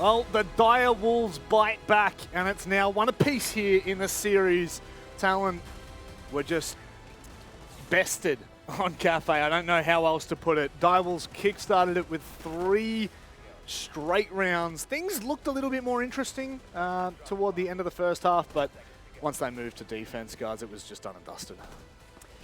Well, the Dire Wolves bite back, and it's now one apiece here in the series. Talon were just bested on Cafe. I don't know how else to put it. Dire Wolves kickstarted it with 3 straight rounds. Things looked a little bit more interesting toward the end of the first half, but once they moved to defense, guys, it was just done and dusted.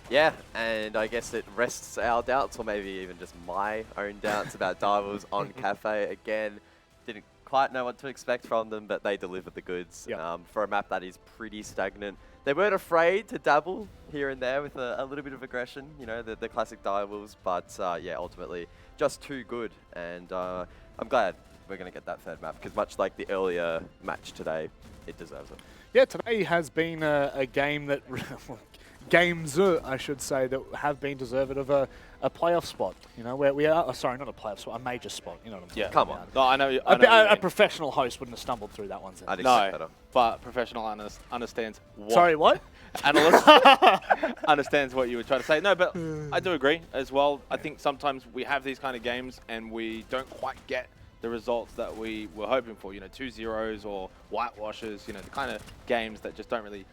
Yeah, and I guess it rests our doubts, or maybe even just my own doubts about Dire Wolves on Cafe. Again, didn't quite know what to expect from them, but they delivered the goods. Yep. For a map that is pretty stagnant. They weren't afraid to dabble here and there with a little bit of aggression, you know, the classic Dire Wolves, but yeah, ultimately just too good. And I'm glad we're going to get that third map, because much like the earlier match today, it deserves it. Yeah, today has been a game that, games, I should say, that have been deserved of a playoff spot. You know, where we are, oh, sorry, not a playoff spot, a major spot. You know what I'm saying? Yeah, come on. No, I know. A professional host wouldn't have stumbled through that one. I'd expect No, better. but professional analyst understands what. Sorry, what? Analyst understands what you were trying to say. No, but I do agree as well. I think sometimes we have these kind of games and we don't quite get the results that we were hoping for. You know, 2-0s or whitewashes. You know, the kind of games that just don't really,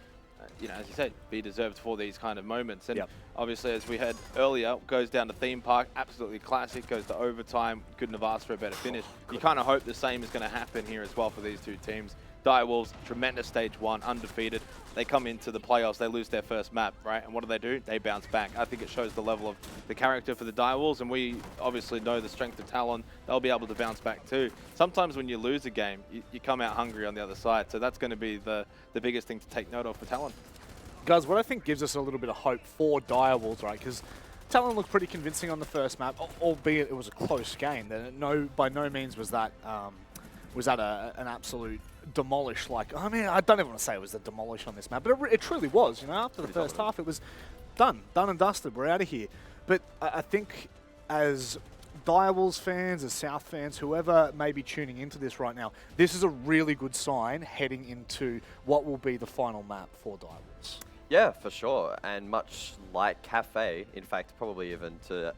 you know, as you said, be deserved for these kind of moments. And obviously, as we heard earlier, goes down to theme park, absolutely classic, goes to overtime, couldn't have asked for a better finish. You kind of hope the same is going to happen here as well for these two teams. Dire Wolves, tremendous stage 1, undefeated. They come into the playoffs, they lose their first map, right? And what do? They bounce back. I think it shows the level of the character for the Dire Wolves, and we obviously know the strength of Talon. They'll be able to bounce back too. Sometimes when you lose a game, you come out hungry on the other side. So that's going to be the biggest thing to take note of for Talon. Guys, what I think gives us a little bit of hope for Dire Wolves, right? Because Talon looked pretty convincing on the first map, albeit it was a close game. By no means was that an absolute demolish. Like, I mean, I don't even want to say it was a demolish on this map, but it truly was. You know, after the first half, it was done and dusted. We're out of here. But I think as Dire Wolves fans, as South fans, whoever may be tuning into this right now, this is a really good sign heading into what will be the final map for Dire Wolves. Yeah, for sure. And much like Cafe, in fact, probably even to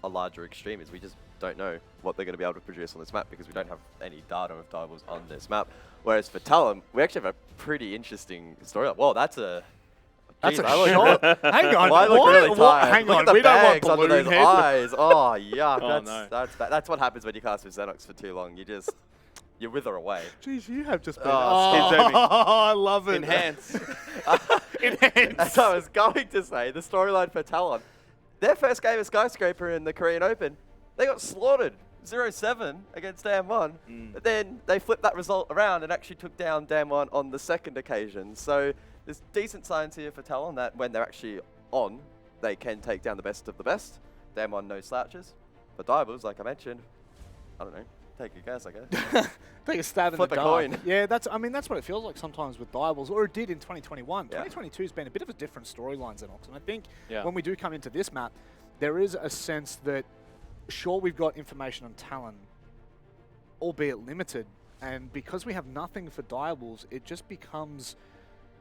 a larger extreme, is we just don't know what they're going to be able to produce on this map because we don't have any data of Dire Wolves on this map. Whereas for Talon, we actually have a pretty interesting story. Well, that's a shot. Hang on. I look really tired. Hang look on. at the We don't want bags under balloon those head. eyes. Oh, yuck. Oh, no. That's what happens when you cast with Xenox for too long. You wither away. Jeez, you have just been... Oh, I love it. Enhance. Enhance. As I was going to say, the storyline for Talon, their first game of Skyscraper in the Korean Open, they got slaughtered 0-7 against Damwon. But then they flipped that result around and actually took down Damwon on the second occasion. So there's decent signs here for Talon that when they're actually on, they can take down the best of the best. Damwon, no slouches. But Dire Wolves, like I mentioned, I don't know. Take a guess, I guess. Take a stab in the Flip a dark. coin. Yeah, that's what it feels like sometimes with Dire Wolves, or it did in 2021. Yeah. 2022 has been a bit of a different storyline, Xenox. And I think Yeah. when we do come into this map, there is a sense that, sure, we've got information on Talon, albeit limited, and because we have nothing for Dire Wolves, it just becomes...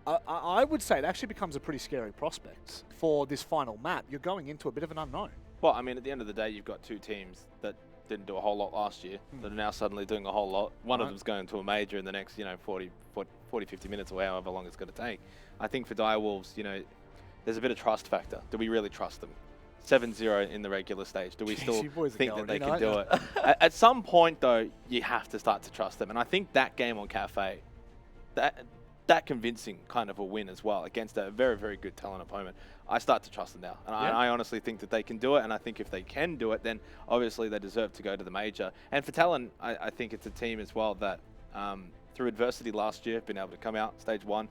I would say it actually becomes a pretty scary prospect for this final map. You're going into a bit of an unknown. Well, I mean, at the end of the day, you've got two teams that didn't do a whole lot last year that are now suddenly doing a whole lot. One of them's going to a major in the next, 40, 50 minutes or however long it's going to take. I think for Dire Wolves, there's a bit of trust factor. Do we really trust them? 7-0 in the regular stage. Do we still think that they can do it? At some point, though, you have to start to trust them. And I think that game on Cafe, that convincing kind of a win as well against a very, very good Talon opponent. I start to trust them now. And I honestly think that they can do it. And I think if they can do it, then obviously they deserve to go to the major. And for Talon, I think it's a team as well that through adversity last year have been able to come out stage 1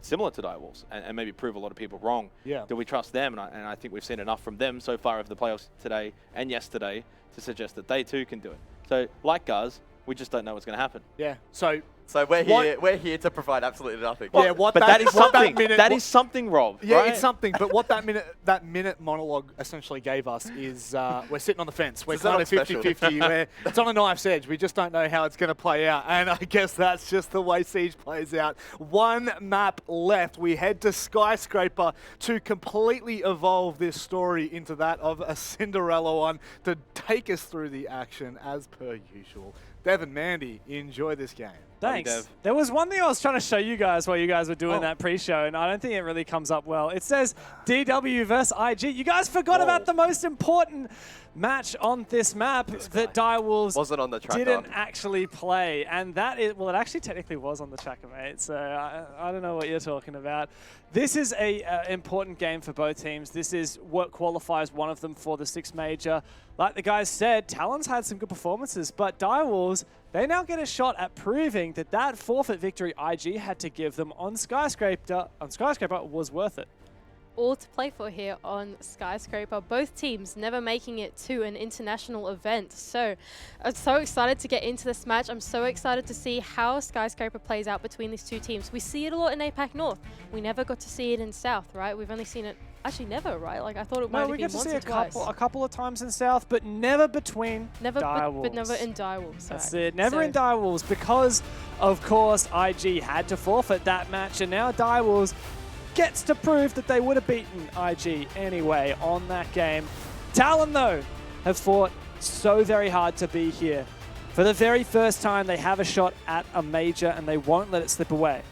similar to Dire Wolves and maybe prove a lot of people wrong. Yeah. Do we trust them? And I think we've seen enough from them so far over the playoffs today and yesterday to suggest that they too can do it. So like Guz, we just don't know what's going to happen. Yeah. So we're here to provide absolutely nothing. Well, that is something, Rob. Yeah, right? it's something. But what that minute monologue essentially gave us is we're sitting on the fence. We're kind of 50-50. It's on a knife's edge. We just don't know how it's going to play out. And I guess that's just the way Siege plays out. One map left. We head to Skyscraper to completely evolve this story into that of a Cinderella one to take us through the action as per usual. Dev and Mandy, enjoy this game. Thanks. Dev. There was one thing I was trying to show you guys while you guys were doing that pre-show, and I don't think it really comes up well. It says DW versus IG. You guys forgot about the most important match on this map that Direwolves wasn't on the tracker. didn't actually play, and that is, well, it actually technically was on the tracker, mate, so I don't know what you're talking about. This is a important game for both teams. This is what qualifies one of them for the 6th major. Like the guys said, Talon's had some good performances, but Direwolves, they now get a shot at proving that that forfeit victory IG had to give them on Skyscraper was worth it. All to play for here on Skyscraper. Both teams never making it to an international event. So I'm so excited to get into this match. I'm so excited to see how Skyscraper plays out between these two teams. We see it a lot in APAC North. We never got to see it in South, right? We've only seen it, actually never, right? Like I thought it might have been once or twice. No, we get to see a couple of times in South, but never between Direwolves. But never in Direwolves. That's it, never in Direwolves, because of course IG had to forfeit that match, and now Direwolves gets to prove that they would have beaten IG anyway on that game. Talon, though, have fought so very hard to be here. For the very first time, they have a shot at a major, and they won't let it slip away.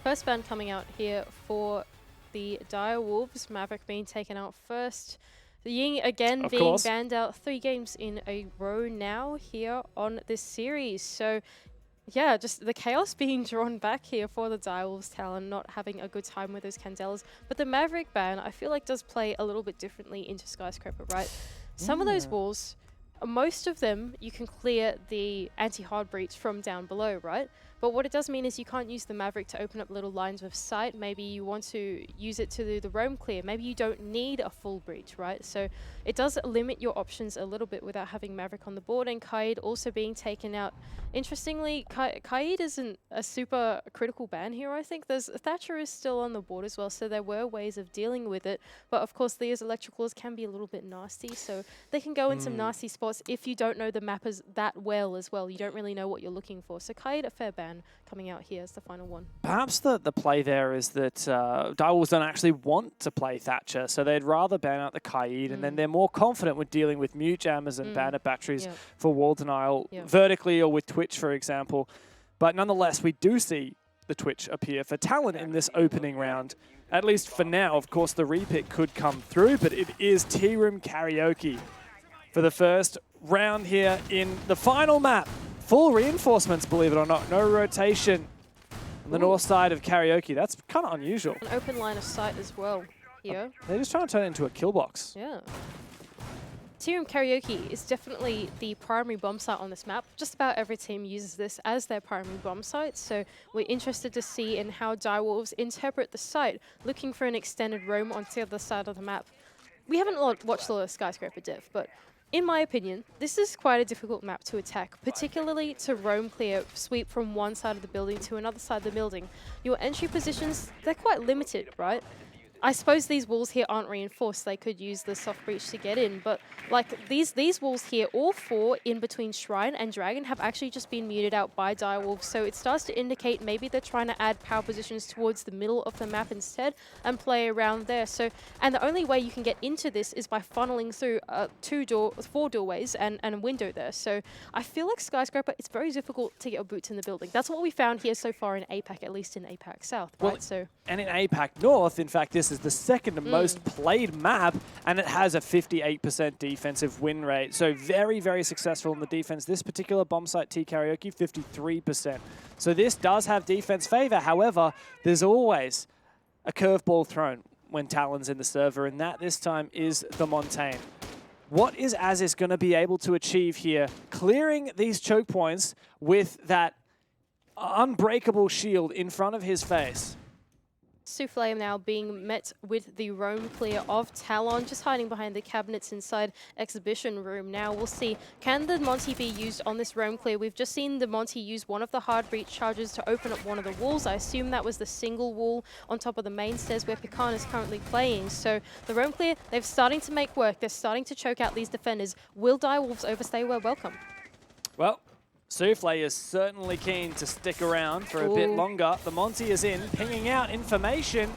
First ban coming out here for the Direwolves. Maverick being taken out first. The Ying again being banned out 3 games in a row now here on this series. So yeah, just the chaos being drawn back here for the Direwolves. Talon not having a good time with those Candelas. But the Maverick ban, I feel like, does play a little bit differently into Skyscraper, right? Some of those walls, most of them, you can clear the anti-hard breach from down below, right? But what it does mean is you can't use the Maverick to open up little lines of sight. Maybe you want to use it to do the roam clear. Maybe you don't need a full breach, right? So it does limit your options a little bit without having Maverick on the board, and Kaid also being taken out. Interestingly, Kaid isn't a super critical ban here, I think. Thatcher is still on the board as well, so there were ways of dealing with it. But of course, these electricals can be a little bit nasty, so they can go in some nasty spots if you don't know the map that well as well. You don't really know what you're looking for. So Kaid, a fair ban coming out here as the final one. Perhaps the play there is that Direwolves don't actually want to play Thatcher, so they'd rather ban out the Kaid, and then they're more confident with dealing with mute jammers and bandit batteries for wall denial vertically or with Twitch, for example. But nonetheless, we do see the Twitch appear for Talon in this opening round. At least for now. Of course, the repick could come through, but it is Tea Room Karaoke for the first round here in the final map. Full reinforcements, believe it or not. No rotation on the north side of Karaoke. That's kind of unusual. An open line of sight as well here. They're just trying to turn it into a kill box. Yeah. Tea Room Karaoke is definitely the primary bomb site on this map. Just about every team uses this as their primary bomb site, so we're interested to see in how Direwolves interpret the site, looking for an extended roam on the other side of the map. We haven't watched a lot of Skyscraper diff, but in my opinion, this is quite a difficult map to attack, particularly to roam clear, sweep from one side of the building to another side of the building. Your entry positions, they're quite limited, right? I suppose these walls here aren't reinforced. They could use the soft breach to get in, but like these walls here, all 4 in between Shrine and Dragon have actually just been muted out by Direwolves, so it starts to indicate maybe they're trying to add power positions towards the middle of the map instead and play around there. So, and the only way you can get into this is by funneling through 4 doorways and a window there. So I feel like Skyscraper, it's very difficult to get a boots in the building. That's what we found here so far in APAC, at least in APAC South, right? Well, so, and in APAC North, in fact, this is the second most played map, and it has a 58% defensive win rate. So very, very successful in the defense. This particular bomb site, T Karaoke, 53%. So this does have defense favor. However, there's always a curveball thrown when Talon's in the server, and that this time is the Montaigne. What is Aziz going to be able to achieve here, clearing these choke points with that unbreakable shield in front of his face? Souffle now being met with the roam clear of Talon, just hiding behind the cabinets inside exhibition room. Now we'll see, can the Monty be used on this roam clear? We've just seen the Monty use one of the hard breach charges to open up one of the walls. I assume that was the single wall on top of the main stairs where Pecan is currently playing. So the roam clear, they're starting to make work. They're starting to choke out these defenders. Will Direwolves overstay? We're welcome. Well, Souffle is certainly keen to stick around for a bit longer. The Monty is in, pinging out information.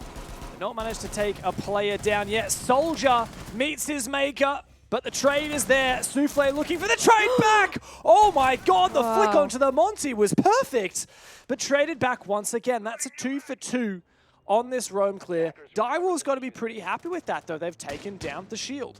Not managed to take a player down yet. Soldier meets his maker. But the trade is there. Souffle looking for the trade back. Oh my God, the flick onto the Monty was perfect. But traded back once again. That's a 2 for 2 on this roam clear. Direwolves got to be pretty happy with that, though. They've taken down the shield.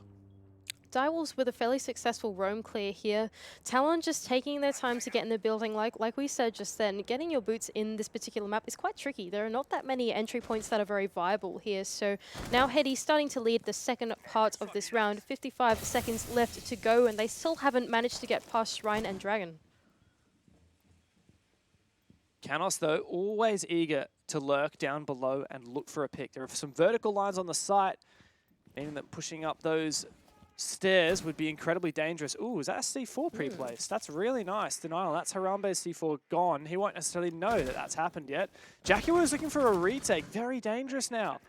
Direwolves with a fairly successful roam clear here. Talon just taking their time to get in the building, like we said just then. Getting your boots in this particular map is quite tricky. There are not that many entry points that are very viable here. So now Heady starting to lead the second part of this round. 55 seconds left to go, and they still haven't managed to get past Shrine and Dragon. Canos, though, always eager to lurk down below and look for a pick. There are some vertical lines on the site, meaning that pushing up those stairs would be incredibly dangerous. Ooh, is that a C4 pre-place? That's really nice. Denial, that's Harambe's C4 gone. He won't necessarily know that that's happened yet. Jackie was looking for a retake. Very dangerous now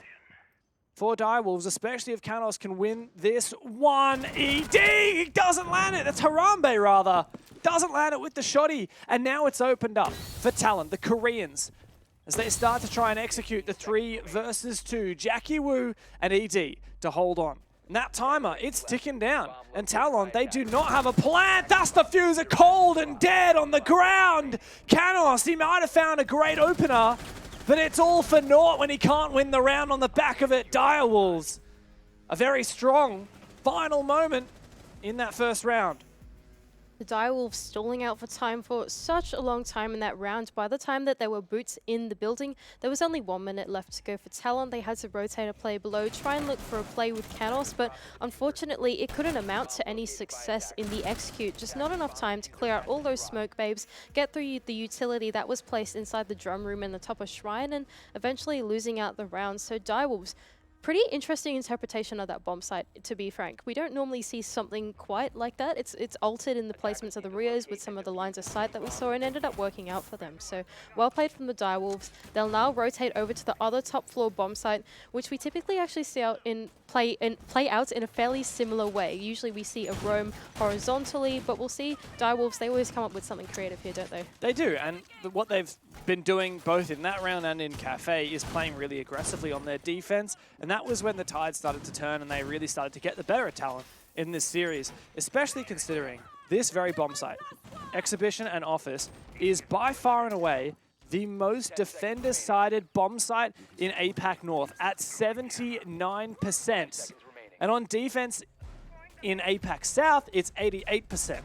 for Direwolves, especially if Canos can win this one. ED, he doesn't land it. That's Harambe, rather. Doesn't land it with the shoddy. And now it's opened up for Talon, the Koreans, as they start to try and execute the 3 versus 2. Jackie Wu and ED to hold on. And that timer, it's ticking down. And Talon, they do not have a plan. That's the Fuser, cold and dead on the ground. Canos, he might have found a great opener, but it's all for naught when he can't win the round on the back of it. Direwolves, a very strong final moment in that first round. The Direwolves stalling out for time for such a long time in that round. By the time that there were boots in the building, there was only 1 minute left to go for Talon. They had to rotate a play below, try and look for a play with Canos, but unfortunately it couldn't amount to any success in the execute. Just not enough time to clear out all those smoke babes, get through the utility that was placed inside the drum room in the top of Shrine, and eventually losing out the round. So Direwolves, pretty interesting interpretation of that bomb site, to be frank. We don't normally see something quite like that. It's altered in the placements of the Rios with some of the lines of sight that we saw, and ended up working out for them. So well played from the Direwolves. They'll now rotate over to the other top floor bomb site, which we typically actually see out in play out in a fairly similar way. Usually we see a roam horizontally, but we'll see Direwolves, they always come up with something creative here, don't they? They do, and what they've been doing both in that round and in Cafe is playing really aggressively on their defense, and that was when the tide started to turn and they really started to get the better of Talon in this series, especially considering this very bomb site, Exhibition and Office, is by far and away the most defender-sided bomb site in APAC North at 79%. And on defense in APAC South, it's 88%.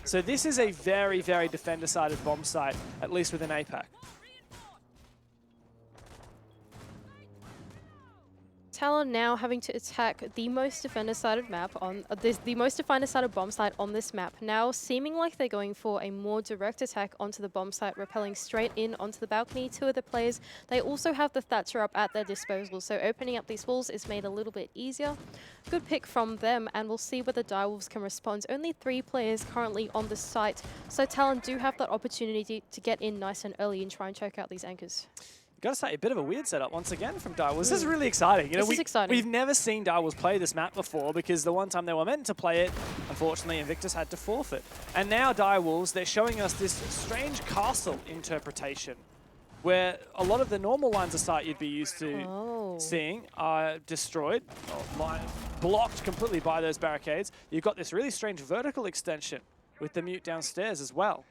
So this is a very, very defender-sided bomb site, at least within APAC. Talon now having to attack the most defender-sided map on the most defender-sided bomb site on this map. Now seeming like they're going for a more direct attack onto the bomb site, rappelling straight in onto the balcony. 2 of the players, they also have the Thatcher up at their disposal, so opening up these walls is made a little bit easier. Good pick from them, and we'll see whether Direwolves can respond. Only 3 players currently on the site, so Talon do have that opportunity to get in nice and early and try and choke out these anchors. Gotta say, a bit of a weird setup once again from Direwolves. This is really exciting. You know, this is exciting. We've never seen Direwolves play this map before, because the one time they were meant to play it, unfortunately, Invictus had to forfeit. And now Direwolves, they're showing us this strange castle interpretation, where a lot of the normal lines of sight you'd be used to seeing are destroyed, or blocked completely by those barricades. You've got this really strange vertical extension with the mute downstairs as well.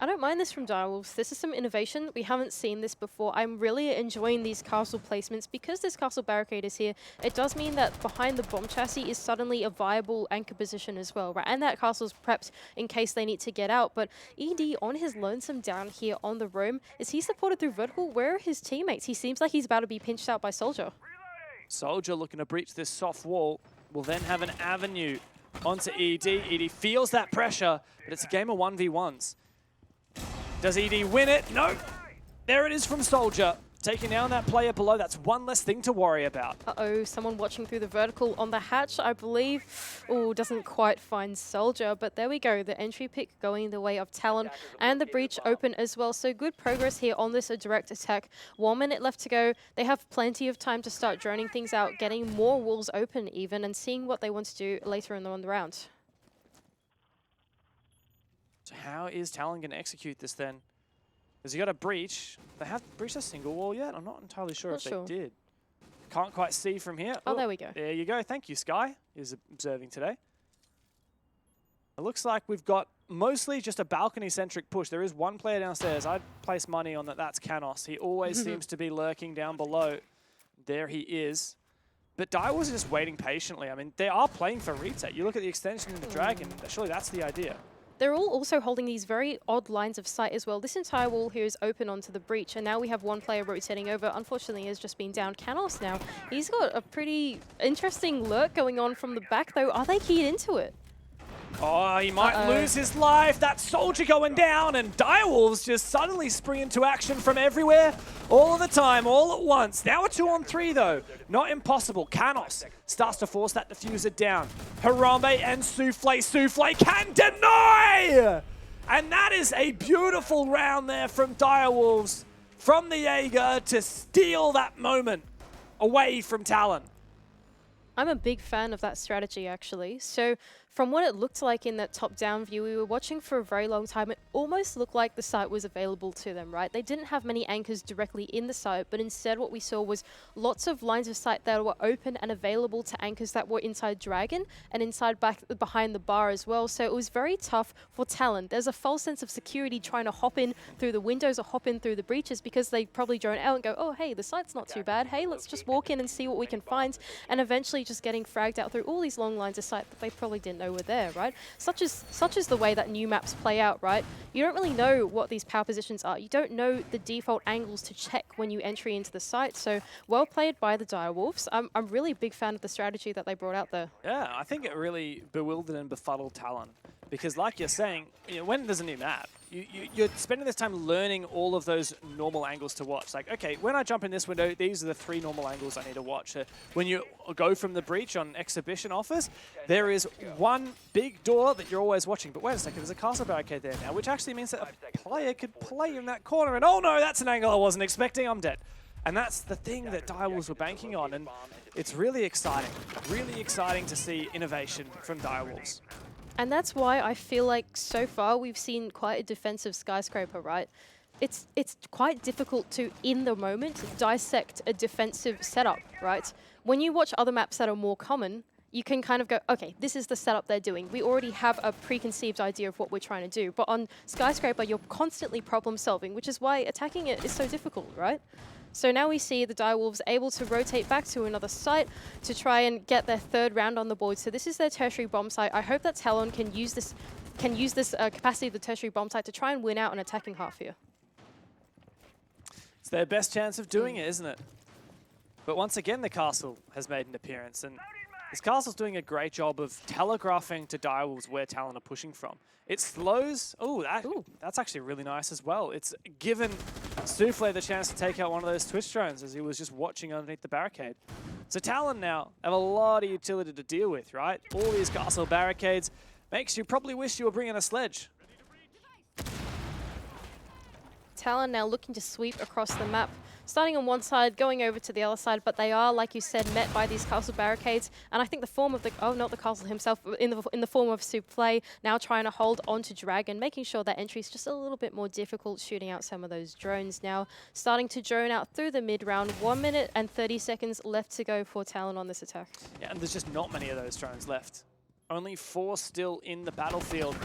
I don't mind this from Direwolves. This is some innovation. We haven't seen this before. I'm really enjoying these castle placements. Because this castle barricade is here, it does mean that behind the bomb chassis is suddenly a viable anchor position as well, right? And that castle's prepped in case they need to get out. But ED on his lonesome down here on the roam, is he supported through vertical? Where are his teammates? He seems like he's about to be pinched out by Soldier. Soldier looking to breach this soft wall will then have an avenue onto ED. ED feels that pressure, but it's a game of 1v1s. Does ED win it? No. There it is from Soldier. Taking down that player below. That's one less thing to worry about. Uh-oh, someone watching through the vertical on the hatch, I believe. Oh, doesn't quite find Soldier, but there we go. The entry pick going the way of Talon, and the breach open as well. So good progress here on this direct attack. 1 minute left to go. They have plenty of time to start droning things out, getting more walls open even, and seeing what they want to do later on the round. So how is Talon going to execute this then? Has he got a breach? They have breached a single wall yet? I'm not entirely sure if they did. Can't quite see from here. Oh, there we go. There you go. Thank you, Sky. Is observing today. It looks like we've got mostly just a balcony-centric push. There is one player downstairs. I'd place money on that. That's Canos. He always seems to be lurking down below. There he is. But Direwolves is just waiting patiently. I mean, they are playing for retake. You look at the extension into Dragon. Surely that's the idea. They're all also holding these very odd lines of sight as well. This entire wall here is open onto the breach, and now we have one player rotating over. Unfortunately, he has just been down. Canos now, he's got a pretty interesting lurk going on from the back, though. Are they keyed into it? Oh, he might lose his life. That soldier going down, and Direwolves just suddenly spring into action from everywhere, all of the time, all at once. Now a 2-on-3 though. Not impossible. Canos starts to force that diffuser down. Harambe and Souffle. Souffle can deny! And that is a beautiful round there from Direwolves, from the Jaeger to steal that moment away from Talon. I'm a big fan of that strategy, actually. So from what it looked like in that top-down view, we were watching for a very long time. It almost looked like the site was available to them, right? They didn't have many anchors directly in the site, but instead what we saw was lots of lines of sight that were open and available to anchors that were inside Dragon and inside behind the bar as well. So it was very tough for Talon. There's a false sense of security trying to hop in through the windows or hop in through the breaches because they probably drone out and go, oh, hey, the site's not too bad. Hey, let's just walk in and see what we can find. And eventually just getting fragged out through all these long lines of sight that they probably didn't know were there, right? Such is the way that new maps play out, right? You don't really know what these power positions are. You don't know the default angles to check when you entry into the site. So well played by the Direwolves. I'm really a big fan of the strategy that they brought out there. Yeah, I think it really bewildered and befuddled Talon. Because like you're saying, you know, when there's a new map, you're spending this time learning all of those normal angles to watch. Like, okay, when I jump in this window, these are the 3 normal angles I need to watch. When you go from the breach on Exhibition Office, there is one big door that you're always watching. But wait a second, there's a castle barricade there now, which actually means that a player could play in that corner. And oh no, that's an angle I wasn't expecting, I'm dead. And that's the thing that Direwolves were banking on. And it's really exciting to see innovation from Direwolves. And that's why I feel like so far we've seen quite a defensive Skyscraper, right? It's quite difficult to, in the moment, dissect a defensive setup, right? When you watch other maps that are more common, you can kind of go, okay, this is the setup they're doing. We already have a preconceived idea of what we're trying to do. But on Skyscraper, you're constantly problem solving, which is why attacking it is so difficult, right? So now we see the Direwolves able to rotate back to another site to try and get their 3rd round on the board. So this is their tertiary bomb site. I hope that Talon can use this capacity of the tertiary bomb site to try and win out an attacking half here. It's their best chance of doing it, isn't it? But once again, the castle has made an appearance, and this castle's doing a great job of telegraphing to Direwolves where Talon are pushing from. It slows. That's actually really nice as well. It's given Souffle the chance to take out one of those Twitch drones as he was just watching underneath the barricade. So Talon now have a lot of utility to deal with, right? All these castle barricades makes you probably wish you were bringing a sledge. Talon now looking to sweep across the map, starting on one side, going over to the other side, but they are, like you said, met by these castle barricades. And I think the form of the, not the castle himself, in the form of Souffle, now trying to hold onto Dragon, making sure that entry is just a little bit more difficult, shooting out some of those drones now, starting to drone out through the mid-round. 1 minute and 30 seconds left to go for Talon on this attack. Yeah, and there's just not many of those drones left. Only 4 still in the battlefield.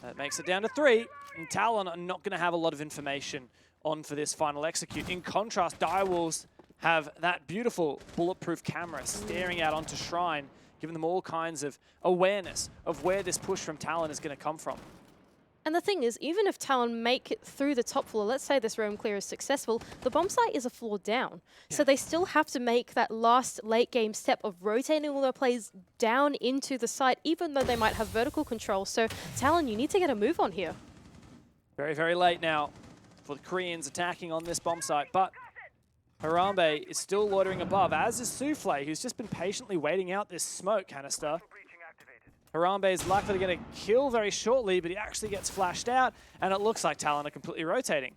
That makes it down to 3, and Talon are not going to have a lot of information on for this final execute. In contrast, Direwolves have that beautiful bulletproof camera staring out onto Shrine, giving them all kinds of awareness of where this push from Talon is going to come from. And the thing is, even if Talon make it through the top floor, let's say this roam clear is successful, the bomb site is a floor down. Yeah. So they still have to make that last late game step of rotating all their plays down into the site, even though they might have vertical control. So Talon, you need to get a move on here. Very, very late now for the Koreans attacking on this bomb site, but Harambe is still loitering above, as is Souffle, who's just been patiently waiting out this smoke canister. Harambe is likely going to kill very shortly, but he actually gets flashed out, and it looks like Talon are completely rotating.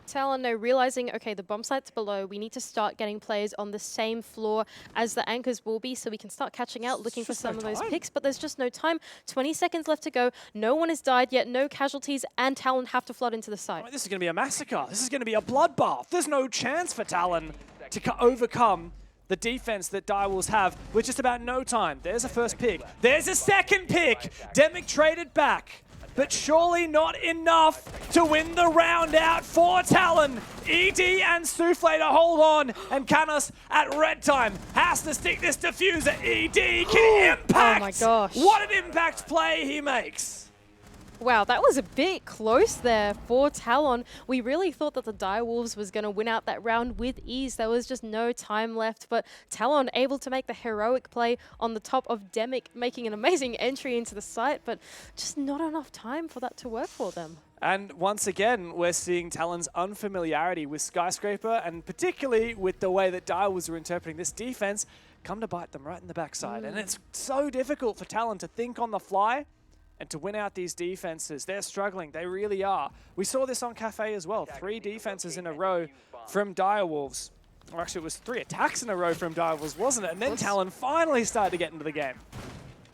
Talon now realizing, okay, the bomb site's below. We need to start getting players on the same floor as the anchors will be so we can start catching out, looking for some of those picks, but there's just no time. 20 seconds left to go. No one has died yet, no casualties, and Talon have to flood into the site. This is going to be a massacre. This is going to be a bloodbath. There's no chance for Talon to overcome the defense that Direwolves have with just about no time. There's a first pick. There's a second pick. Demic traded back, but surely not enough to win the round out for Talon. ED and Souffle to hold on, and Canos at red time has to stick this diffuser. ED can impact. Oh my gosh. What an impact play he makes. Wow, that was a bit close there for Talon. We really thought that the Direwolves was going to win out that round with ease. There was just no time left, but Talon able to make the heroic play on the top of Demic, making an amazing entry into the site, but just not enough time for that to work for them. And once again, we're seeing Talon's unfamiliarity with Skyscraper, and particularly with the way that Direwolves were interpreting this defense, come to bite them right in the backside. And it's so difficult for Talon to think on the fly and to win out these defenses. They're struggling. They really are. We saw this on Cafe as well. 3 defenses in a row from Direwolves. Or actually, it was 3 attacks in a row from Direwolves, wasn't it? And then Talon finally started to get into the game.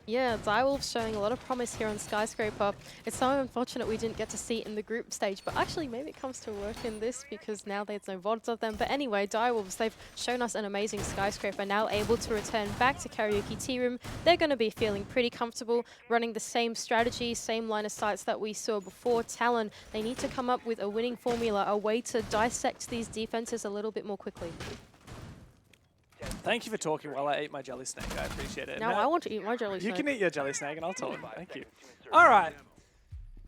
Yeah, Direwolves showing a lot of promise here on Skyscraper. It's so unfortunate we didn't get to see it in the group stage, but actually maybe it comes to work in this because now there's no VODs of them. But anyway, Direwolves, they've shown us an amazing Skyscraper, now able to return back to Karaoke Tea Room. They're going to be feeling pretty comfortable running the same strategy, same line of sights that we saw before. Talon, they need to come up with a winning formula, a way to dissect these defenses a little bit more quickly. Thank you for talking while I ate my jelly snake. I appreciate it. Now I want to eat my jelly snake. You can eat your jelly snake and I'll talk. Thank you. All right.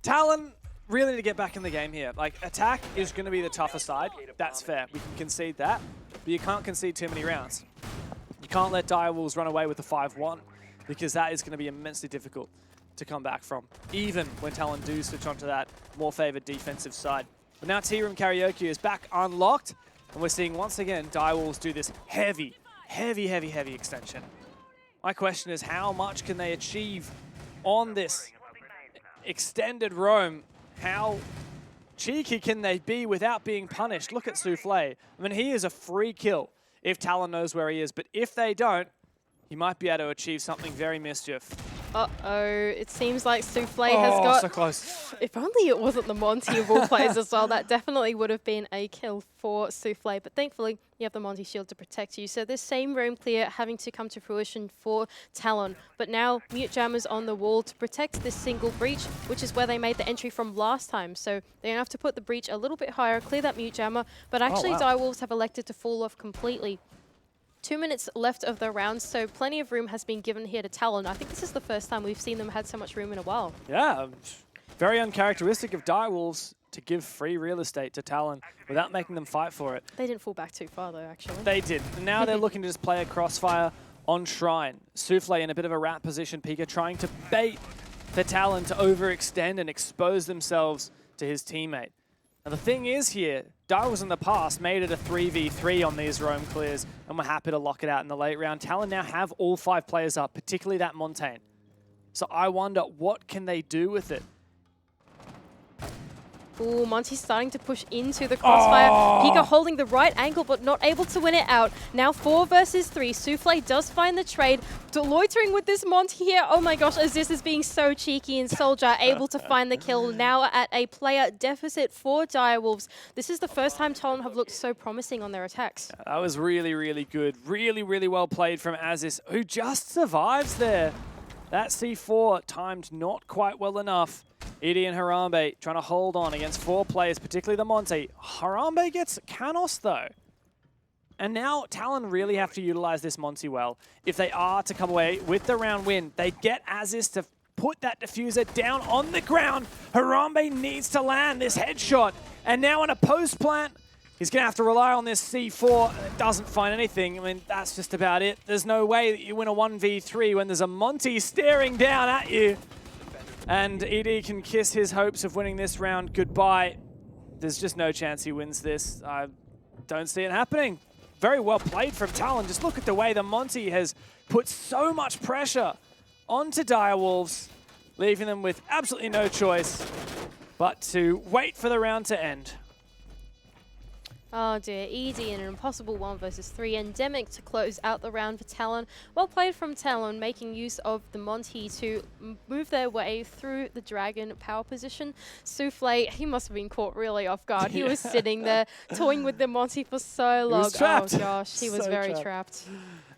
Talon really need to get back in the game here. Like, attack is going to be the tougher side. That's fair. We can concede that. But you can't concede too many rounds. You can't let Direwolves run away with the 5-1 because that is going to be immensely difficult to come back from, even when Talon do switch onto that more favored defensive side. But now Tea Room Karaoke is back unlocked, and we're seeing once again Direwolves do this heavy extension. My question is, how much can they achieve on this extended roam? How cheeky can they be without being punished? Look at Souffle. I mean, he is a free kill if Talon knows where he is, but if they don't, he might be able to achieve something very mischief. Uh-oh, it seems like Souffle has got... so close. If only it wasn't the Monty of all players as well, that definitely would have been a kill for Souffle. But thankfully, you have the Monty shield to protect you. So this same roam clear having to come to fruition for Talon. But now, Mute Jammers on the wall to protect this single breach, which is where they made the entry from last time. So they're going to have to put the breach a little bit higher, clear that Mute Jammer. But actually, Direwolves have elected to fall off completely. 2 minutes left of the round, so plenty of room has been given here to Talon. I think this is the first time we've seen them had so much room in a while. Yeah, very uncharacteristic of Direwolves to give free real estate to Talon without making them fight for it. They didn't fall back too far though, actually. They did. And now they're looking to just play a crossfire on Shrine. Souffle in a bit of a rat position, Pika trying to bait the Talon to overextend and expose themselves to his teammate. Now the thing is here, Direwolves in the past made it a 3v3 on these roam clears and were happy to lock it out in the late round. Talon now have all 5 players up, particularly that Montaigne. So I wonder, what can they do with it? Ooh, Monty's starting to push into the crossfire. Pika holding the right angle, but not able to win it out. Now 4 versus 3. Souffle does find the trade. Loitering with this Monty here. Oh my gosh, Aziz is being so cheeky, and Soldier able to find the kill now at a player deficit for Direwolves. This is the first time Talon have looked so promising on their attacks. That was really good. Really well played from Aziz, who just survives there. That C4 timed not quite well enough. Edie and Harambe trying to hold on against 4 players, particularly the Monty. Harambe gets Canos though. And now Talon really have to utilize this Monty well. If they are to come away with the round win, they get Aziz to put that diffuser down on the ground. Harambe needs to land this headshot. And now in a post plant, he's going to have to rely on this C4. It doesn't find anything. I mean, that's just about it. There's no way that you win a 1v3 when there's a Monty staring down at you. And ED can kiss his hopes of winning this round goodbye. There's just no chance he wins this. I don't see it happening. Very well played from Talon. Just look at the way the Monty has put so much pressure onto Direwolves, leaving them with absolutely no choice but to wait for the round to end. Oh dear, ED in an impossible 1 versus 3. Endemic to close out the round for Talon. Well played from Talon, making use of the Monty to move their way through the Dragon power position. Souffle, he must have been caught really off guard. He was sitting there toying with the Monty for so long. He was trapped. Oh gosh, he was So very trapped.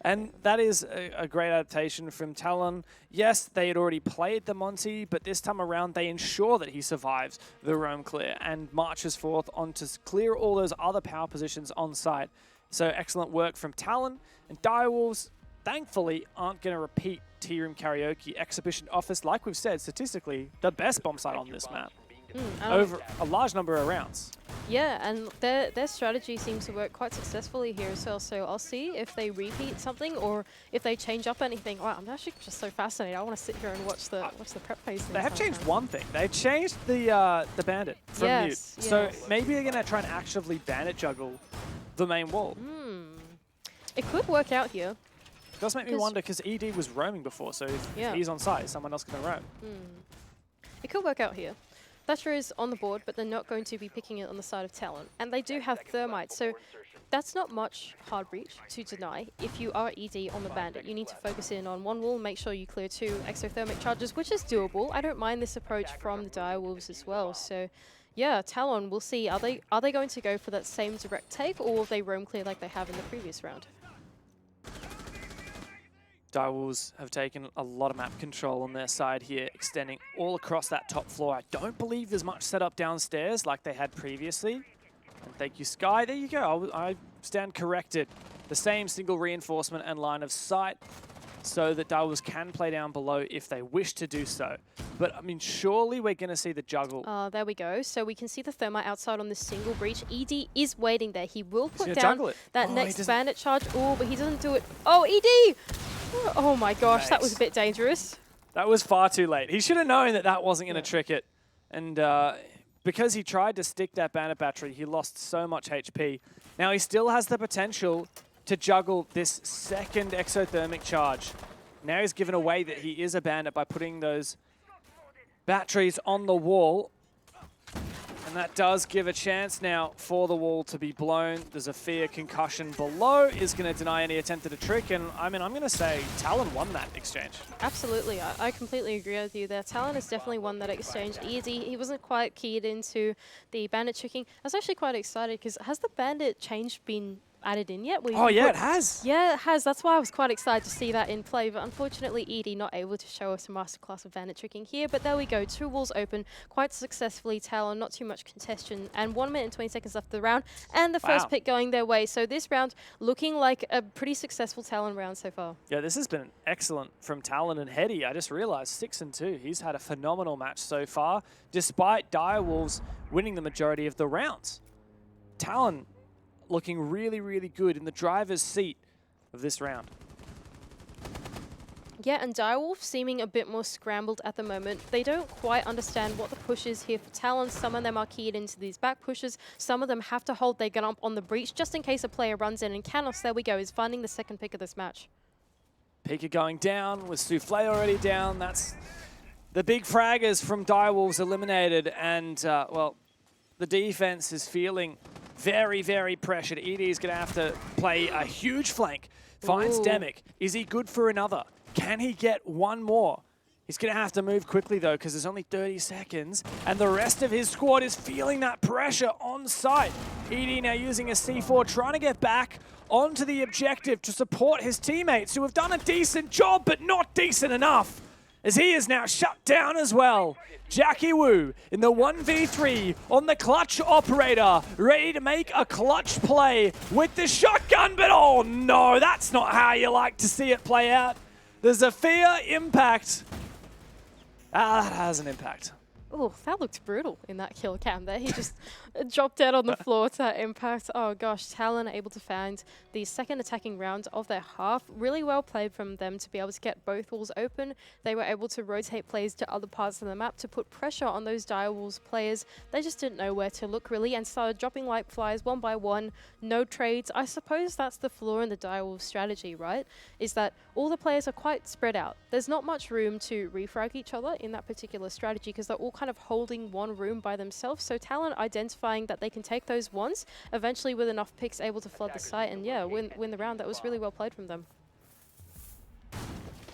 And that is a great adaptation from Talon. Yes, they had already played the Monty, but this time around they ensure that he survives the roam clear and marches forth on to clear all those other power positions on site. So excellent work from Talon. And Direwolves, thankfully, aren't going to repeat Tea Room Karaoke Exhibition Office. Like we've said, statistically, the best bomb site on this map. Over a large number of rounds. Yeah, and their strategy seems to work quite successfully here as well. So I'll see if they repeat something or if they change up anything. Wow, I'm actually just so fascinated. I want to sit here and watch the prep phase. They have changed one thing. They've changed the bandit from mute. Yes. So maybe they're going to try and actively bandit juggle the main wall. It could work out here. It does make me wonder because ED was roaming before, so if he's on site, is someone else going to roam? It could work out here. Thatcher is on the board, but they're not going to be picking it on the side of Talon. And they do have Thermite, so that's not much hard breach to deny. If you are ED on the bandit, you need to focus in on one wall, make sure you clear 2 exothermic charges, which is doable. I don't mind this approach from the Direwolves as well. So yeah, Talon, we'll see. Are they going to go for that same direct take, or will they roam clear like they have in the previous round? Direwolves have taken a lot of map control on their side here, extending all across that top floor. I don't believe there's much set up downstairs like they had previously. And thank you, Sky. There you go. I stand corrected. The same single reinforcement and line of sight so that Direwolves can play down below if they wish to do so. But, I mean, surely we're going to see the juggle. There we go. So we can see the Thermite outside on this single breach. ED is waiting there. He will put down that next bandit charge. Oh, but he doesn't do it. Oh, ED! Oh my gosh, that was a bit dangerous. That was far too late. He should have known that that wasn't going to trick it. And because he tried to stick that bandit battery, he lost so much HP. Now he still has the potential to juggle this second exothermic charge. Now he's given away that he is a bandit by putting those batteries on the wall. And that does give a chance now for the wall to be blown. There's a fear concussion below is going to deny any attempt at a trick. And I mean, I'm going to say Talon won that exchange. Absolutely. I completely agree with you there. Talon has definitely won that exchange. ED, he wasn't quite keyed into the bandit tricking. I was actually quite excited because has the bandit change been added in yet? Oh yeah, it has. Yeah, it has. That's why I was quite excited to see that in play. But unfortunately, ED not able to show us a masterclass of bandit tricking here. But there we go. 2 walls open quite successfully. Talon, not too much contention. And 1 minute and 20 seconds left of the round. And the first pick going their way. So this round looking like a pretty successful Talon round so far. Yeah, this has been excellent from Talon and Hetty. I just realized 6-2. He's had a phenomenal match so far, despite Direwolves winning the majority of the rounds. Talon looking really, really good in the driver's seat of this round. Yeah, and Direwolf seeming a bit more scrambled at the moment. They don't quite understand what the push is here for Talon. Some of them are keyed into these back pushes. Some of them have to hold their gun up on the breach just in case a player runs in. And Canos, there we go, is finding the second pick of this match. Pika going down with Souffle already down. That's the big fraggers from Direwolves eliminated. And, well, the defense is feeling very, very pressured. ED is going to have to play a huge flank. Finds Demic. Is he good for another? Can he get one more? He's going to have to move quickly, though, because there's only 30 seconds. And the rest of his squad is feeling that pressure on site. ED now using a C4, trying to get back onto the objective to support his teammates, who have done a decent job, but not decent enough, as he is now shut down as well. Jackie Wu in the 1v3 on the clutch operator, ready to make a clutch play with the shotgun, but oh no, that's not how you like to see it play out. There's a fear impact. That has an impact. Oh, that looked brutal in that kill cam there. He just dropped out on the floor to that impact. Oh gosh, Talon able to find the second attacking round of their half. Really well played from them to be able to get both walls open. They were able to rotate plays to other parts of the map to put pressure on those Direwolves players. They just didn't know where to look really and started dropping like flies one by one. No trades. I suppose that's the flaw in the Direwolves strategy, right? Is that all the players are quite spread out. There's not much room to refrag each other in that particular strategy because they're all kind of holding one room by themselves. So Talon identified signifying that they can take those ones, eventually with enough picks able to flood the site and yeah, win the round. That was really well played from them.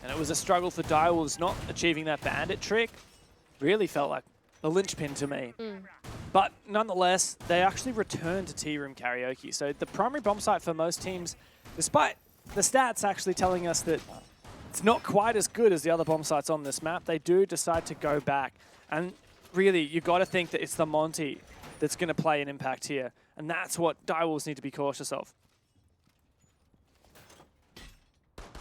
And it was a struggle for Direwolves not achieving that bandit trick. Really felt like the linchpin to me. But nonetheless, they actually returned to Tea Room Karaoke. So the primary bomb site for most teams, despite the stats actually telling us that it's not quite as good as the other bomb sites on this map, they do decide to go back. And really, you've got to think that it's the Monty that's going to play an impact here. And that's what Direwolves need to be cautious of.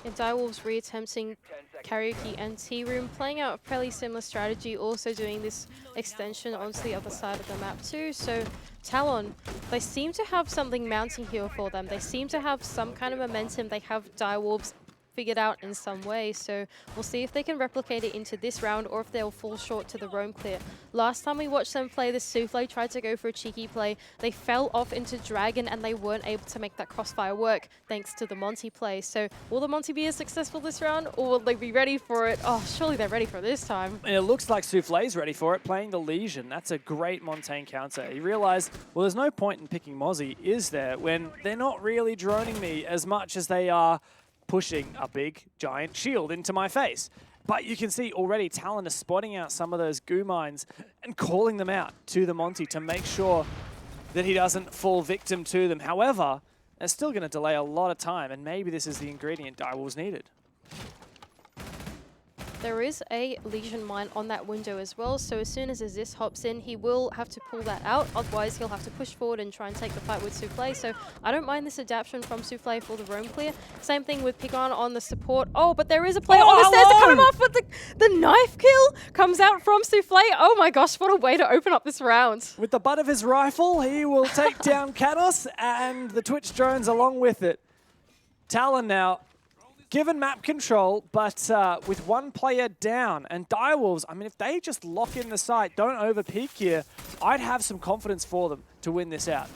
And Direwolves reattempting Karaoke and Tea Room, playing out a fairly similar strategy, also doing this extension onto the other side of the map too. So Talon, they seem to have something mounting here for them. They seem to have some kind of momentum. They have Direwolves figured out in some way, so we'll see if they can replicate it into this round or if they'll fall short to the roam clear. Last time we watched them play, the Souffle tried to go for a cheeky play. They fell off into Dragon and they weren't able to make that crossfire work thanks to the Monty play. So will the Monty be as successful this round or will they be ready for it? Oh, surely they're ready for it this time. And it looks like Souffle's ready for it, playing the Legion. That's a great Montaigne counter. He realized, well, there's no point in picking Mozzie, is there, when they're not really droning me as much as they are pushing a big, giant shield into my face. But you can see already Talon is spotting out some of those goo mines and calling them out to the Monty to make sure that he doesn't fall victim to them. However, they're still going to delay a lot of time, and maybe this is the ingredient Direwolves needed. There is a Legion mine on that window as well, so as soon as Aziz hops in, he will have to pull that out, otherwise he'll have to push forward and try and take the fight with Souffle. So I don't mind this adaptation from Souffle for the roam clear. Same thing with Pigon on the support. Oh, but there is a player on the stairs to cut him off, but the knife kill comes out from Souffle. Oh my gosh, what a way to open up this round. With the butt of his rifle, he will take down Canos and the Twitch drones along with it. Talon now given map control, but with one player down, and Direwolves, I mean, if they just lock in the site, don't overpeak here, I'd have some confidence for them to win this out.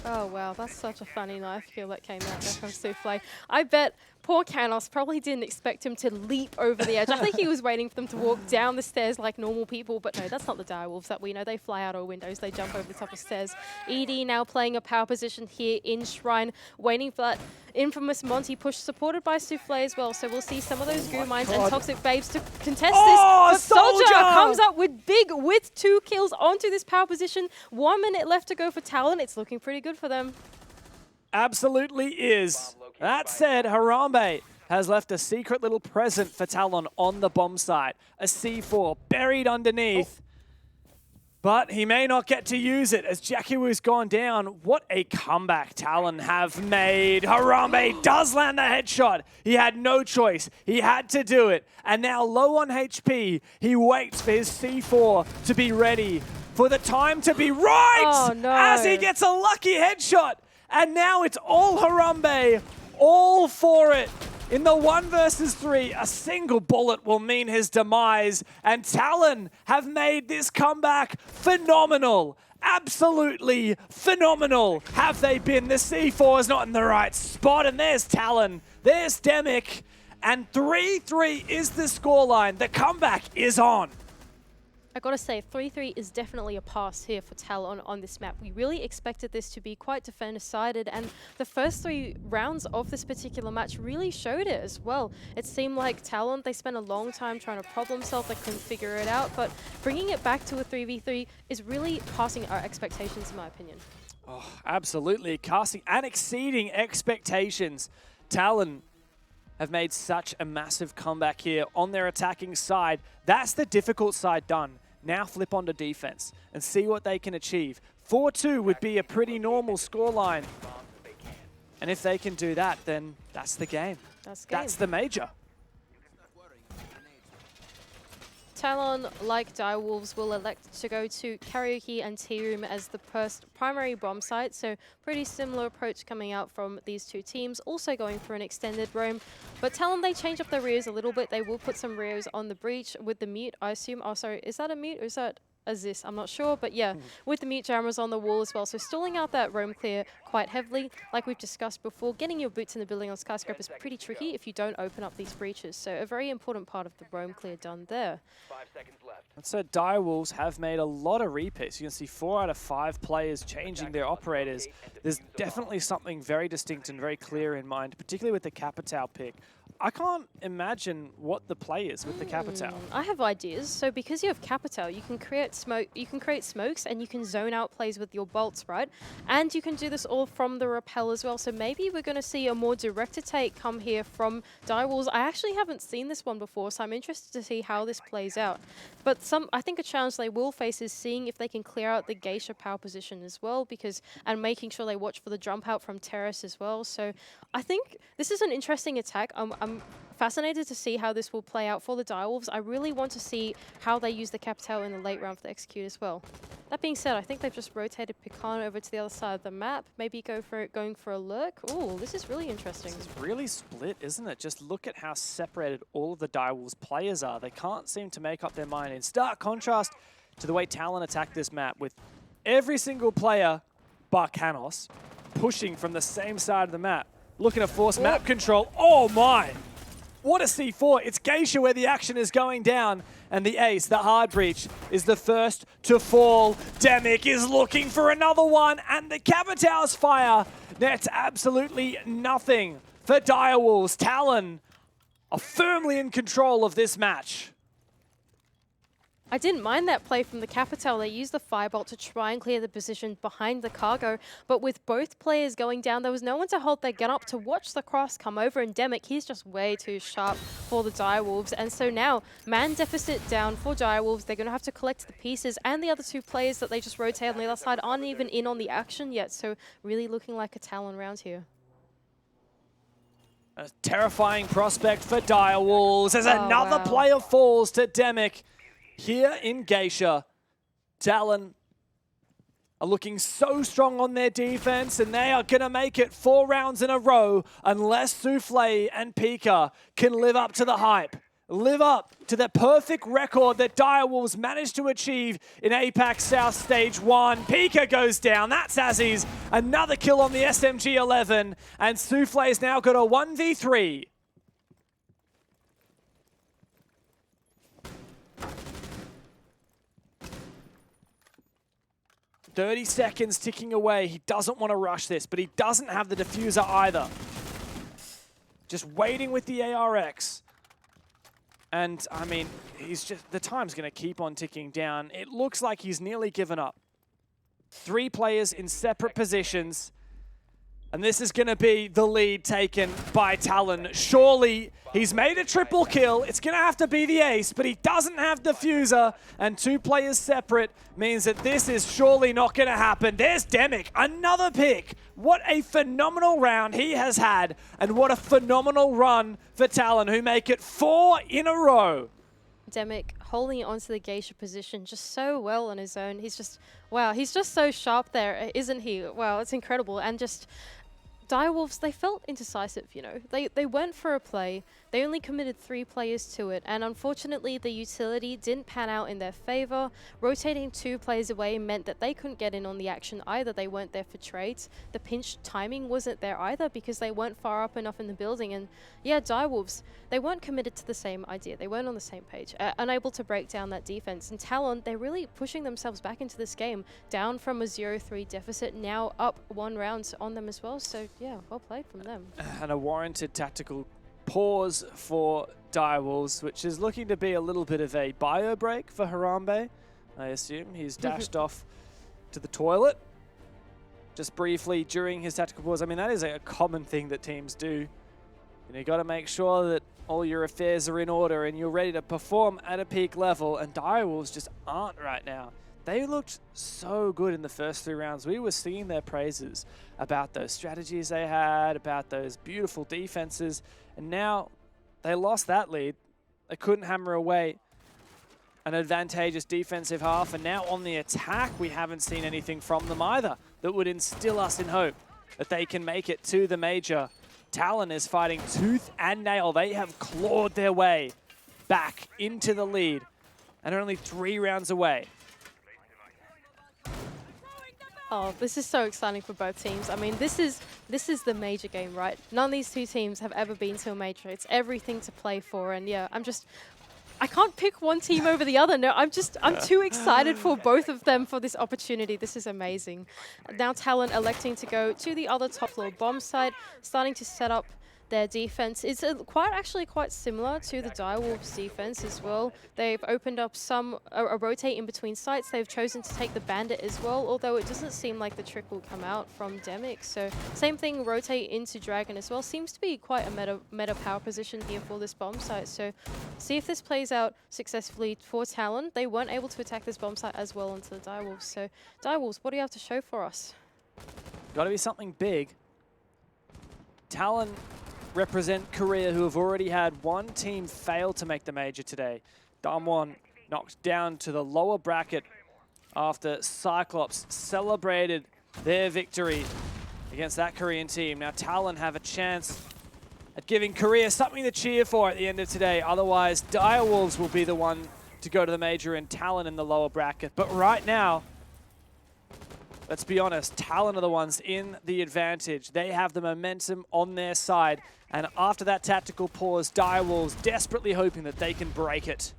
Oh wow, that's such a funny knife kill that came out there from Souffle. I bet poor Canos probably didn't expect him to leap over the edge. I think he was waiting for them to walk down the stairs like normal people, but no, that's not the Direwolves that we know. They fly out of windows, they jump over the top of stairs. ED now playing a power position here in Shrine, waiting for that infamous Monty push, supported by Souffle as well. So we'll see some of those goo mines and Toxic Babes to contest this. But Soldier comes up with with 2 kills onto this power position. 1 minute left to go for Talon. It's looking pretty good for them. Absolutely is. That said, Harambe has left a secret little present for Talon on the bomb site. A C4 buried underneath. But he may not get to use it as Jackie Wu's gone down. What a comeback Talon have made. Harambe does land the headshot. He had no choice. He had to do it. And now low on HP, he waits for his C4 to be ready. For the time to be right! Oh, no. As he gets a lucky headshot. And now it's all Harambe, all for it. In the 1 versus 3, a single bullet will mean his demise. And Talon have made this comeback phenomenal. Absolutely phenomenal have they been. The C4 is not in the right spot. And there's Talon. There's Demic. And 3-3 is the scoreline. The comeback is on. I gotta say, 3-3 is definitely a pass here for Talon on this map. We really expected this to be quite defender-sided, and the first 3 rounds of this particular match really showed it as well. It seemed like Talon, they spent a long time trying to problem solve, they couldn't figure it out, but bringing it back to a 3v3 is really passing our expectations, in my opinion. Oh, absolutely. Casting and exceeding expectations. Talon have made such a massive comeback here on their attacking side. That's the difficult side done. Now flip onto defense and see what they can achieve. 4-2 would be a pretty normal scoreline. And if they can do that, then that's the game. That's the major. Talon, like Direwolves, will elect to go to Karaoke and Tea Room as the first primary bomb site, so pretty similar approach coming out from these 2 teams, also going for an extended roam. But Talon, they change up their rears a little bit. They will put some rears on the breach with the mute, I assume. Oh, sorry, is that a mute or is that as this, I'm not sure, but yeah, with the mute jammers on the wall as well, so stalling out that roam clear quite heavily. Like we've discussed before, getting your boots in the building on Skyscraper is pretty tricky if you don't open up these breaches, so a very important part of the roam clear done there. 5 seconds left. And so Direwolves have made a lot of repeats. You can see 4 out of 5 players changing their operators. There's definitely something very distinct and very clear in mind, particularly with the Capitao pick. I can't imagine what the play is with the Capitao. I have ideas. So because you have Capitao, you can create smokes and you can zone out plays with your bolts, right? And you can do this all from the rappel as well. So maybe we're going to see a more directed take come here from Direwolves. I actually haven't seen this one before, so I'm interested to see how this plays out. But I think a challenge they will face is seeing if they can clear out the Geisha power position as well, and making sure they watch for the jump out from Terrace as well. So I think this is an interesting attack. I'm fascinated to see how this will play out for the Direwolves. I really want to see how they use the Capitao in the late round for the execute as well. That being said, I think they've just rotated Pecan over to the other side of the map. Maybe going for a lurk. Ooh, this is really interesting. This is really split, isn't it? Just look at how separated all of the Direwolves players are. They can't seem to make up their mind, in stark contrast to the way Talon attacked this map, with every single player, bar Canos, pushing from the same side of the map, looking to force map control. Oh my! What a C4. It's Geisha where the action is going down. And the ace, the hard breach, is the first to fall. Demic is looking for another one. And the Capitao's fire nets absolutely nothing for Direwolves. Talon are firmly in control of this match. I didn't mind that play from the Capitao. They used the Firebolt to try and clear the position behind the cargo, but with both players going down, there was no one to hold their gun up to watch the cross come over, and Demic, he's just way too sharp for the Direwolves. And so now, man deficit down for Direwolves. They're going to have to collect the pieces, and the other 2 players that they just rotate on the other side aren't even in on the action yet, so really looking like a Talon round here. A terrifying prospect for Direwolves as another player falls to Demic. Here in Geisha, Talon are looking so strong on their defense, and they are going to make it 4 rounds in a row unless Soufflé and Pika can live up to the hype, live up to the perfect record that Direwolves managed to achieve in APAC South Stage 1. Pika goes down. That's Azzy's. Another kill on the SMG-11, and Soufflé's now got a 1v3. 30 seconds ticking away. He doesn't want to rush this, but he doesn't have the diffuser either. Just waiting with the ARX. And, I mean, the time's going to keep on ticking down. It looks like he's nearly given up. 3 players in separate positions. And this is going to be the lead taken by Talon. Surely he's made a triple kill. It's going to have to be the ace, but he doesn't have diffuser. And 2 players separate means that this is surely not going to happen. There's Demic, another pick. What a phenomenal round he has had. And what a phenomenal run for Talon, who make it 4 in a row. Demic holding onto the Geisha position just so well on his own. He's just, wow, he's just so sharp there, isn't he? Wow, it's incredible. And just Direwolves, they felt indecisive, you know. They went for a play. They only committed 3 players to it, and unfortunately the utility didn't pan out in their favor. Rotating 2 players away meant that they couldn't get in on the action either. They weren't there for trades. The pinch timing wasn't there either because they weren't far up enough in the building. And yeah, Direwolves, they weren't committed to the same idea. They weren't on the same page, unable to break down that defense. And Talon, they're really pushing themselves back into this game, down from a 0-3 deficit, now up 1 round on them as well. So yeah, well played from them. And a warranted tactical pause for Direwolves, which is looking to be a little bit of a bio break for Harambe. I assume he's dashed off to the toilet just briefly during his tactical pause. I mean, that is a common thing that teams do. You got to make sure that all your affairs are in order and you're ready to perform at a peak level, and Direwolves just aren't right now. They looked so good in the first 3 rounds. We were singing their praises about those strategies they had, about those beautiful defenses, and now they lost that lead. They couldn't hammer away an advantageous defensive half, and now on the attack, we haven't seen anything from them either that would instill us in hope that they can make it to the major. Talon is fighting tooth and nail. They have clawed their way back into the lead and are only 3 rounds away Oh, this is so exciting for both teams. I mean, this is the major game, right? None of these two teams have ever been to a major. It's everything to play for, and yeah, I can't pick one team over the other. No, I'm too excited for both of them for this opportunity. This is amazing. Now Talon electing to go to the other top floor bomb site, starting to set up their defense. It's actually quite similar to the Direwolves defense as well. They've opened up a rotate in between sites. They've chosen to take the Bandit as well, although it doesn't seem like the trick will come out from Demic. So same thing, rotate into Dragon as well. Seems to be quite a meta power position here for this bomb site. So see if this plays out successfully for Talon. They weren't able to attack this bomb site as well onto the Direwolves. So Direwolves, what do you have to show for us? Got to be something big. Talon represent Korea, who have already had one team fail to make the major today. Damwon knocked down to the lower bracket after Cyclops celebrated their victory against that Korean team. Now Talon have a chance at giving Korea something to cheer for at the end of today. Otherwise, Direwolves will be the one to go to the major and Talon in the lower bracket. But right now, let's be honest, Talon are the ones in the advantage. They have the momentum on their side. And after that tactical pause, Direwolves desperately hoping that they can break it.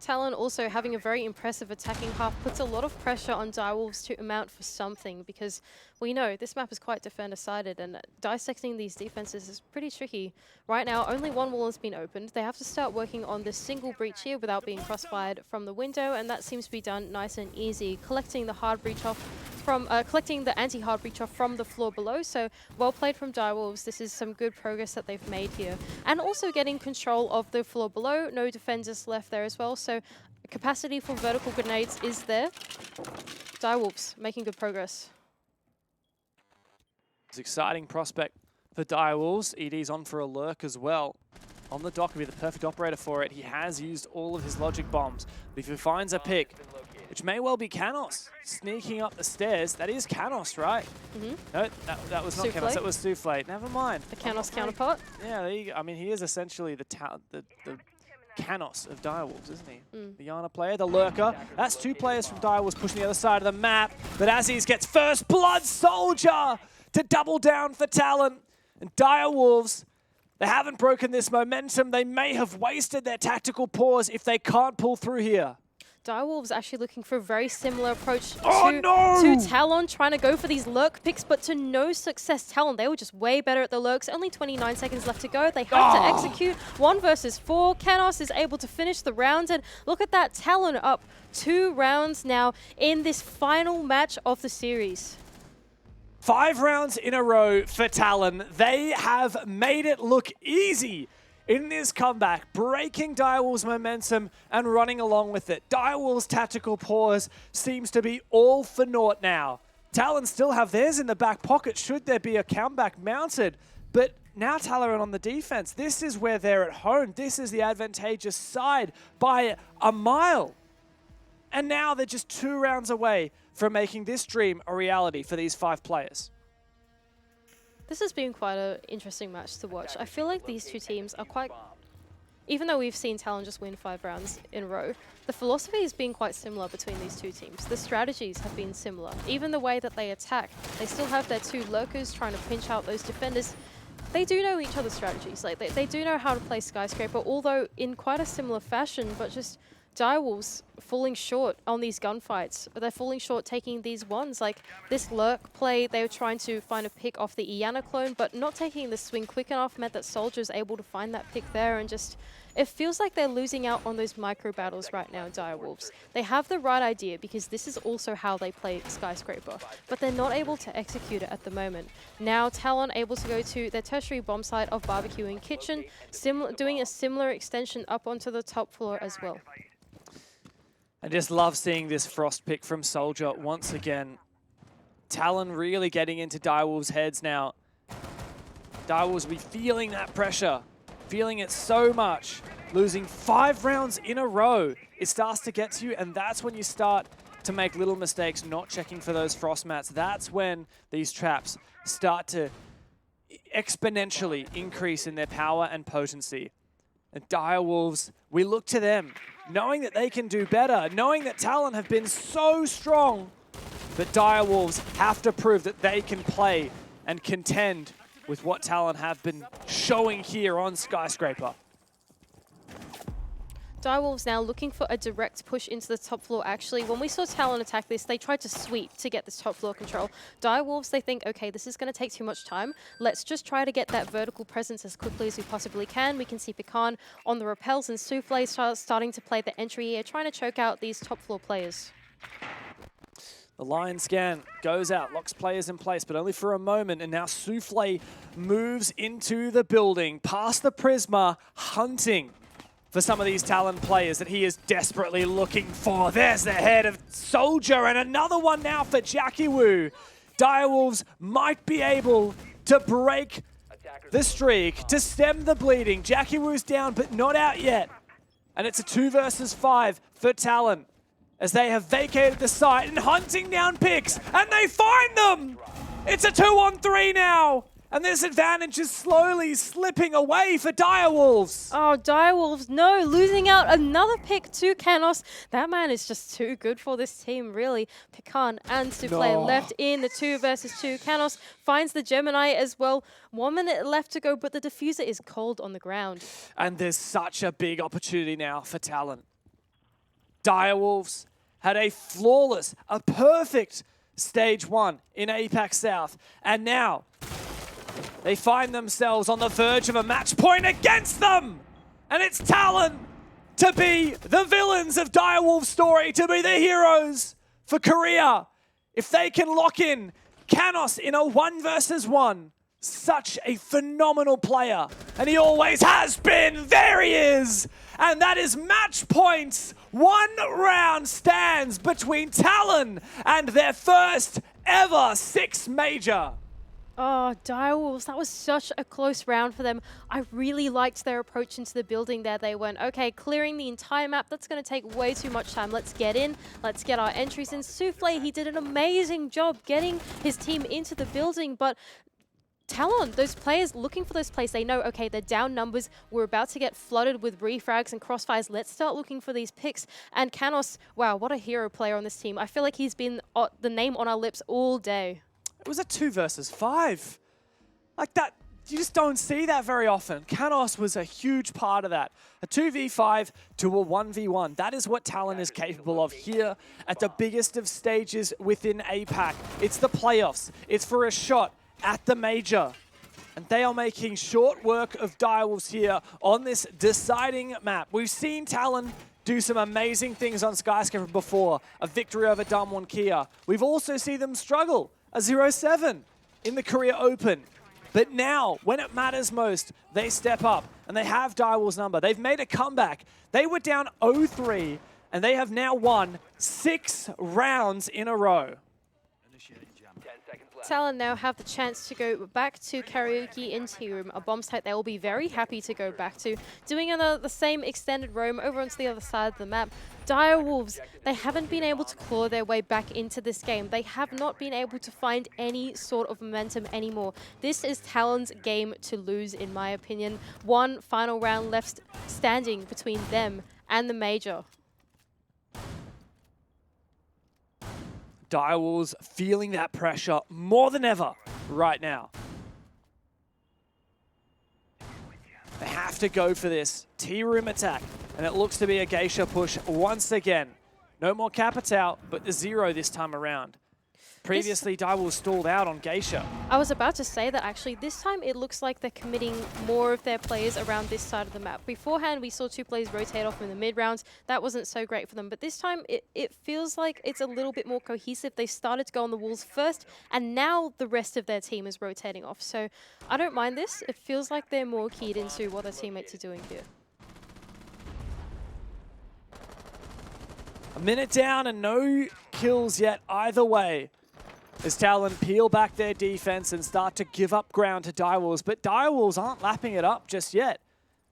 Talon also having a very impressive attacking half puts a lot of pressure on Direwolves to amount for something, because we know this map is quite defender-sided and dissecting these defenses is pretty tricky. Right now, only one wall has been opened. They have to start working on this single breach here without being crossfired from the window, and that seems to be done nice and easy, collecting the hard breach off from collecting the anti-hard breach off from the floor below. So well played from Direwolves. This is some good progress that they've made here, and also getting control of the floor below. No defenders left there as well, so capacity for vertical grenades is there. Direwolves making good progress. It's an exciting prospect for Direwolves. ED's on for a lurk as well. On the dock would be the perfect operator for it. He has used all of his logic bombs. But if he finds a pick, which may well be Canos, sneaking up the stairs, that is Canos, right? Mm-hmm. No, that was not Souffle? Canos, that was Souffle. Never mind. The Canos counterpart? Yeah, there you go. I mean, he is essentially the Canos of Direwolves, isn't he? The Yana player, the lurker. That's two players from Direwolves pushing the other side of the map. But Aziz gets first blood, Soldier to double down for Talon. And Direwolves, they haven't broken this momentum. They may have wasted their tactical pause if they can't pull through here. Direwolves actually looking for a very similar approach to Talon, trying to go for these lurk picks, but to no success. Talon, they were just way better at the lurks. Only 29 seconds left to go. They have to execute 1 versus 4. Canos is able to finish the round, and look at that. Talon up 2 rounds now in this final match of the series. 5 rounds in a row for Talon. They have made it look easy in this comeback, breaking Direwolves' momentum and running along with it. Direwolves' tactical pause seems to be all for naught now. Talon still have theirs in the back pocket should there be a comeback mounted, but now Talon on the defense. This is where they're at home. This is the advantageous side by a mile. And now they're just 2 rounds away from making this dream a reality for these 5 players. This has been quite an interesting match to watch. I feel like these two teams are quite... Even though we've seen Talon just win 5 rounds in a row, the philosophy has been quite similar between these two teams. The strategies have been similar. Even the way that they attack, they still have their 2 lurkers trying to pinch out those defenders. They do know each other's strategies. Like they do know how to play Skyscraper, although in quite a similar fashion, but just Direwolves falling short on these gunfights. They're falling short taking these ones. Like this lurk play, they were trying to find a pick off the Iana clone, but not taking the swing quick enough meant that Soldier's able to find that pick there, and just, it feels like they're losing out on those micro battles right now, Direwolves. They have the right idea because this is also how they play Skyscraper, but they're not able to execute it at the moment. Now Talon able to go to their tertiary bomb site of Barbecue and Kitchen, doing a similar extension up onto the top floor as well. I just love seeing this frost pick from Soldier once again. Talon really getting into Direwolves' heads now. Direwolves will be feeling that pressure, feeling it so much. Losing 5 rounds in a row, it starts to get to you, and that's when you start to make little mistakes, not checking for those frost mats. That's when these traps start to exponentially increase in their power and potency. And Direwolves, we look to them. knowing that they can do better, knowing that Talon have been so strong, but Direwolves have to prove that they can play and contend with what Talon have been showing here on Skyscraper. Direwolves now looking for a direct push into the top floor. Actually, when we saw Talon attack this, they tried to sweep to get this top floor control. Direwolves, they think, okay, this is going to take too much time. Let's just try to get that vertical presence as quickly as we possibly can. We can see Pecan on the rappels and Souffle starting to play the entry here, trying to choke out these top floor players. The line scan goes out, locks players in place, but only for a moment. And now Souffle moves into the building, past the Prisma, hunting for some of these Talon players that he is desperately looking for. There's the head of Soldier, and another one now for Jackie Wu. Direwolves might be able to break the streak, to stem the bleeding. Jackie Wu's down, but not out yet. And it's a 2 versus 5 for Talon, as they have vacated the site and hunting down picks, and they find them! It's a 2-on-3 now! And this advantage is slowly slipping away for Direwolves. Oh, Direwolves, no, losing out another pick to Canos. That man is just too good for this team, really. Pecan and Souffle left in the 2 versus 2. Canos finds the Gemini as well. 1 minute left to go, but the diffuser is cold on the ground. And there's such a big opportunity now for Talon. Direwolves had a flawless, a perfect stage 1 in APAC South. And now they find themselves on the verge of a match point against them. And it's Talon to be the villains of Direwolves' story, to be the heroes for Korea. If they can lock in Canos in a 1 versus 1, such a phenomenal player. And he always has been. There he is. And that is match points. 1 round stands between Talon and their first ever 6 major. Oh, Direwolves, that was such a close round for them. I really liked their approach into the building there. They went, okay, clearing the entire map, that's going to take way too much time. Let's get in. Let's get our entries in. Souffle, he did an amazing job getting his team into the building, but Talon, those players looking for those plays, they know, okay, they're down numbers. We're about to get flooded with refrags and crossfires. Let's start looking for these picks. And Canos, wow, what a hero player on this team. I feel like he's been the name on our lips all day. It was a 2 versus 5. Like that, you just don't see that very often. Canos was a huge part of that. A 2v5 to a 1v1. That is what Talon is capable of here at the biggest of stages within APAC. It's the playoffs. It's for a shot at the major. And they are making short work of Direwolves here on this deciding map. We've seen Talon do some amazing things on Skyscraper before. A victory over Damwon Kia. We've also seen them struggle. A 0-7 in the Korea Open. But now, when it matters most, they step up and they have Direwolves' number. They've made a comeback. They were down 0-3 and they have now won 6 rounds in a row. Talon now have the chance to go back to Karaoke in Tea Room, a bomb site they will be very happy to go back to. Doing the same extended roam over onto the other side of the map. Direwolves, they haven't been able to claw their way back into this game. They have not been able to find any sort of momentum anymore. This is Talon's game to lose, in my opinion. 1 final round left standing between them and the major. Direwolves feeling that pressure more than ever right now. They have to go for this Tea Room attack, and it looks to be a Geisha push once again. No more Capitao, but the 0 this time around. Previously, Direwolves stalled out on Geisha. I was about to say that actually this time it looks like they're committing more of their players around this side of the map. Beforehand, we saw 2 players rotate off in the mid rounds. That wasn't so great for them. But this time, it feels like it's a little bit more cohesive. They started to go on the walls first, and now the rest of their team is rotating off. So I don't mind this. It feels like they're more keyed into what their teammates are doing here. A minute down and no kills yet either way, as Talon peel back their defense and start to give up ground to Direwolves. But Direwolves aren't lapping it up just yet.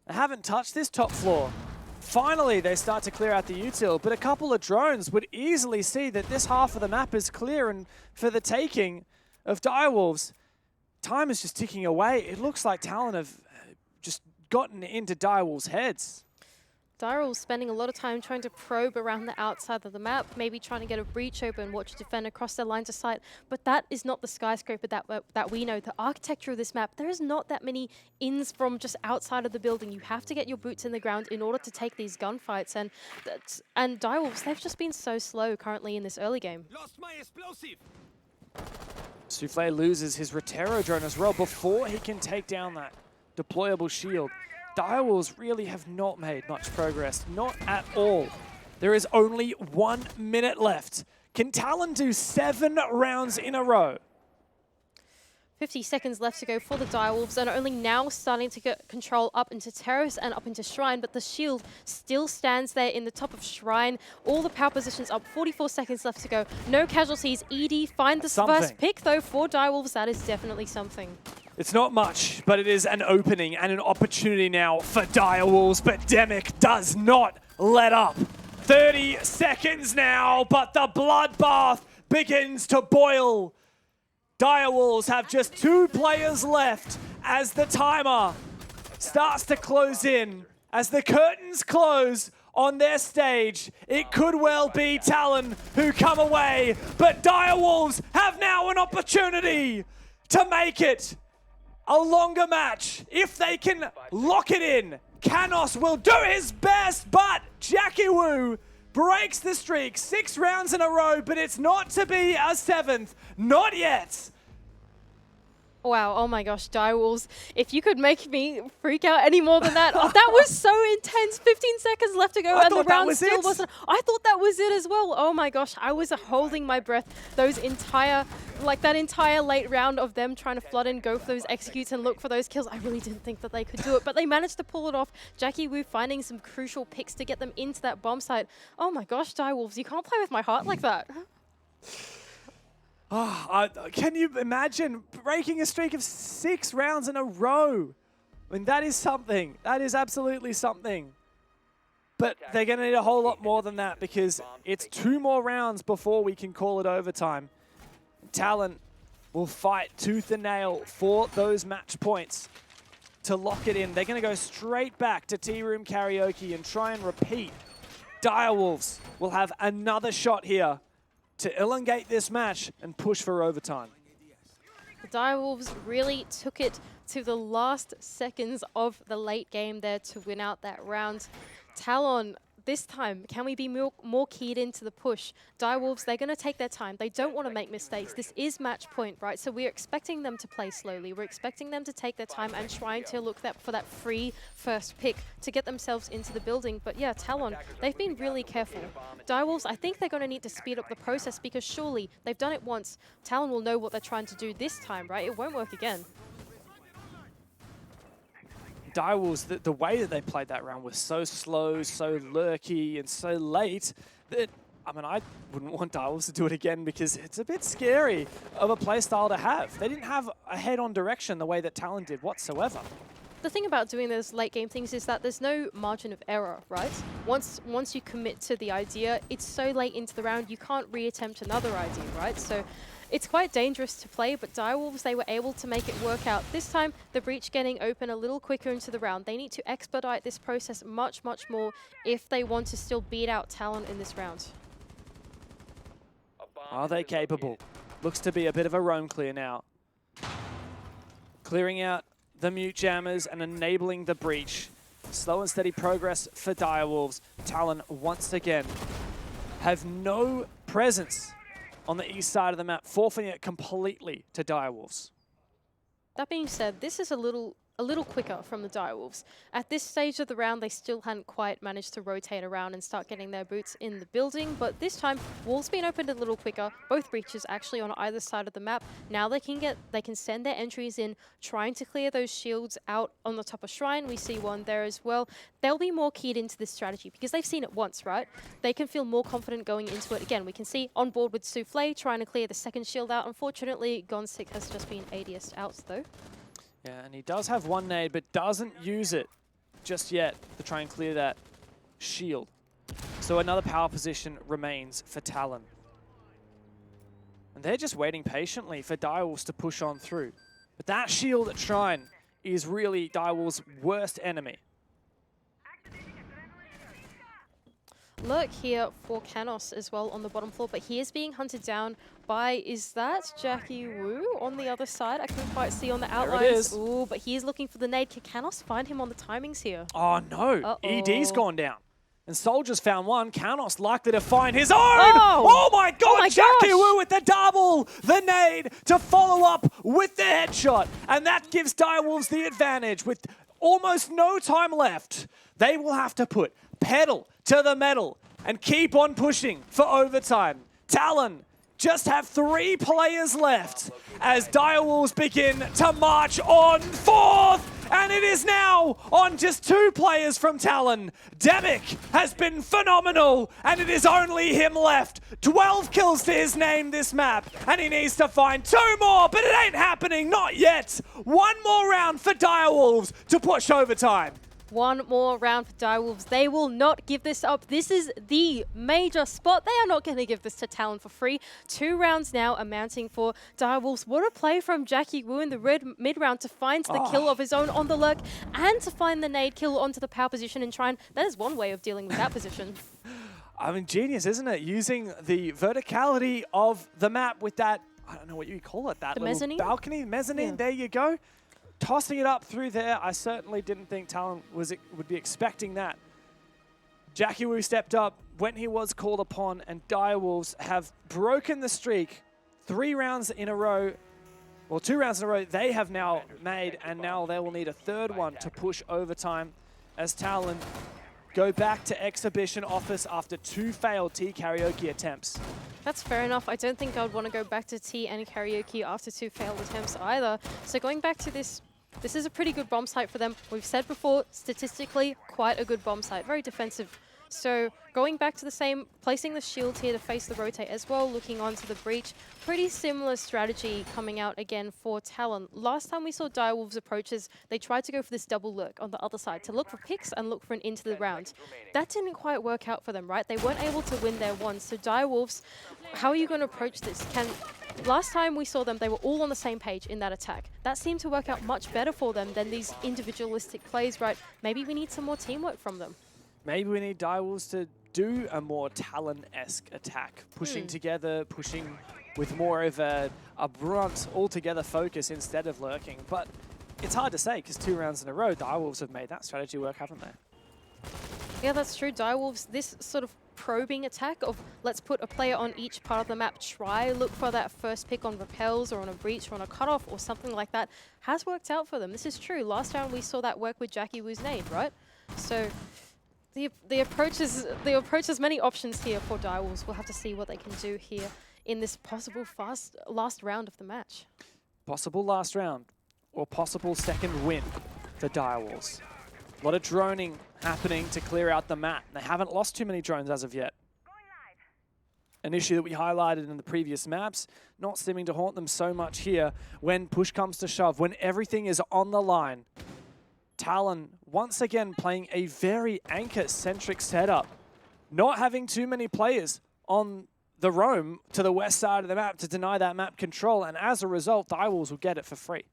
They haven't touched this top floor. Finally, they start to clear out the util, but a couple of drones would easily see that this half of the map is clear and for the taking of Direwolves. Time is just ticking away. It looks like Talon have just gotten into Direwolves' heads. Direwolves spending a lot of time trying to probe around the outside of the map, maybe trying to get a breach open, watch a defender across their lines of sight, but that is not the Skyscraper that we know. The architecture of this map, there is not that many ins from just outside of the building. You have to get your boots in the ground in order to take these gunfights, and Direwolves, they've just been so slow currently in this early game. Lost my explosive. Souffle loses his Rotero drone as well before he can take down that deployable shield. Direwolves really have not made much progress, not at all. There is only 1 minute left. Can Talon do 7 rounds in a row? 50 seconds left to go for the Direwolves, and are only now starting to get control up into Terrace and up into Shrine, but the shield still stands there in the top of Shrine. All the power positions up, 44 seconds left to go. No casualties. ED find the first pick, though, for Direwolves. That is definitely something. It's not much, but it is an opening and an opportunity now for Direwolves, but Demic does not let up. 30 seconds now, but the bloodbath begins to boil. Direwolves have just 2 players left as the timer starts to close in. As the curtains close on their stage, it could well be Talon who come away, but Direwolves have now an opportunity to make it a longer match. If they can lock it in, Canos will do his best, but Jackie Wu breaks the streak. 6 rounds in a row, but it's not to be a 7th. Not yet. Wow, oh my gosh, Direwolves. If you could make me freak out any more than that. Oh, that was so intense. 15 seconds left to go, and the round still wasn't. I thought that was it as well. Oh my gosh, I was holding my breath. That entire late round of them trying to flood in, go for those executes and look for those kills. I really didn't think that they could do it, but they managed to pull it off. Jackie Wu finding some crucial picks to get them into that bomb site. Oh my gosh, Direwolves, you can't play with my heart like that. Oh, can you imagine breaking a streak of 6 rounds in a row? I mean, that is something. That is absolutely something. But they're going to need a whole lot more than that, because it's 2 more rounds before we can call it overtime. Talon will fight tooth and nail for those match points to lock it in. They're going to go straight back to Tea Room Karaoke and try and repeat. Direwolves will have another shot here to elongate this match and push for overtime. The Direwolves really took it to the last seconds of the late game there to win out that round. Talon, this time, can we be more keyed into the push? Direwolves, they're going to take their time. They don't want to make mistakes. This is match point, right? So we're expecting them to play slowly. We're expecting them to take their time and trying to look for that free first pick to get themselves into the building. But yeah, Talon, they've been really careful. Direwolves, I think they're going to need to speed up the process, because surely they've done it once. Talon will know what they're trying to do this time, right? It won't work again. Direwolves, the way that they played that round was so slow, so lurky, and so late that, I mean, I wouldn't want Direwolves to do it again, because it's a bit scary of a play style to have. They didn't have a head-on direction the way that Talon did whatsoever. The thing about doing those late game things is that there's no margin of error, right? Once you commit to the idea, it's so late into the round, you can't reattempt another idea, right? So it's quite dangerous to play, but Direwolves, they were able to make it work out. This time, the breach getting open a little quicker into the round. They need to expedite this process much, much more if they want to still beat out Talon in this round. Are they capable? Looks to be a bit of a roam clear now. Clearing out the mute jammers and enabling the breach. Slow and steady progress for Direwolves. Talon, once again, have no presence on the east side of the map, forfeiting it completely to Direwolves. That being said, this is a little quicker from the Direwolves. At this stage of the round, they still hadn't quite managed to rotate around and start getting their boots in the building, but this time, walls being opened a little quicker, both breaches actually on either side of the map. Now they can send their entries in, trying to clear those shields out on the top of Shrine. We see one there as well. They'll be more keyed into this strategy because they've seen it once, right? They can feel more confident going into it again. We can see on board with Souffle trying to clear the second shield out. Unfortunately, Gonsick has just been ADS'd out though. Yeah, and he does have one nade, but doesn't use it just yet to try and clear that shield. So another power position remains for Talon. And they're just waiting patiently for Direwolves to push on through. But that shield at Shrine is really Direwolves' worst enemy. lurk here for Canos as well on the bottom floor, but he is being hunted down by, is that Jackie Wu on the other side? I couldn't quite see on the outlines. There it is. Ooh, but he is looking for the nade. Can Canos find him on the timings here? Oh no, ED's gone down. And Soldiers found one. Canos likely to find his own. Oh My God, Jackie Wu with the double, the nade to follow up with the headshot. And that gives Direwolves the advantage with almost no time left. They will have to put pedal to the metal and keep on pushing for overtime. Talon just have 3 players left as Direwolves begin to march on fourth. And it is now on just 2 players from Talon. Demic has been phenomenal, and it is only him left. 12 kills to his name this map, and he needs to find 2 more, but it ain't happening, not yet. 1 more round for Direwolves to push overtime. 1 more round for Direwolves. They will not give this up. This is the major spot. They are not going to give this to Talon for free. 2 rounds now amounting for Direwolves. What a play from Jackie Wu in the red mid-round to find the kill of his own on the lurk and to find the nade kill onto the power position and try and... That is one way of dealing with that position. I mean, genius, isn't it? Using the verticality of the map with that, I don't know what you call it, that the little mezzanine? balcony, mezzanine, there you go. Tossing it up through there, I certainly didn't think Talon would be expecting that. Jackie Wu stepped up when he was called upon, and Direwolves have broken the streak 3 rounds in a row, well, 2 rounds in a row they have now made, and now they will need a 3rd one to push overtime as Talon go back to Exhibition Office after 2 failed T karaoke attempts. That's fair enough. I don't think I would want to go back to T and karaoke after 2 failed attempts either. So going back to this is a pretty good bomb site for them. We've said before, statistically, quite a good bomb site. Very defensive. So going back to the same, placing the shield here to face the rotate as well, looking onto the breach. Pretty similar strategy coming out again for Talon. Last time we saw Direwolves approaches, they tried to go for this double lurk on the other side to look for picks and look for an into the round. That didn't quite work out for them, right? They weren't able to win their one. So Direwolves, how are you going to approach this? Last time we saw them, they were all on the same page in that attack. That seemed to work out much better for them than these individualistic plays, right? Maybe we need some more teamwork from them. Maybe we need Direwolves to do a more Talon-esque attack, pushing together, pushing with more of a brunt, all-together focus instead of lurking. But it's hard to say, because 2 rounds in a row, Direwolves have made that strategy work, haven't they? Yeah, that's true. Direwolves, this sort of probing attack of let's put a player on each part of the map, try look for that first pick on repels or on a breach or on a cutoff or something like that, has worked out for them. This is true. Last round we saw that work with Jackie Wu's nade, right? So the approach has many options here for Direwolves. We'll have to see what they can do here in this possible last round of the match. Possible last round or possible 2nd win for Direwolves. A lot of droning happening to clear out the map. They haven't lost too many drones as of yet. An issue that we highlighted in the previous maps, not seeming to haunt them so much here when push comes to shove, when everything is on the line. Talon once again playing a very anchor-centric setup, not having too many players on the roam to the west side of the map to deny that map control, and as a result, Direwolves will get it for free.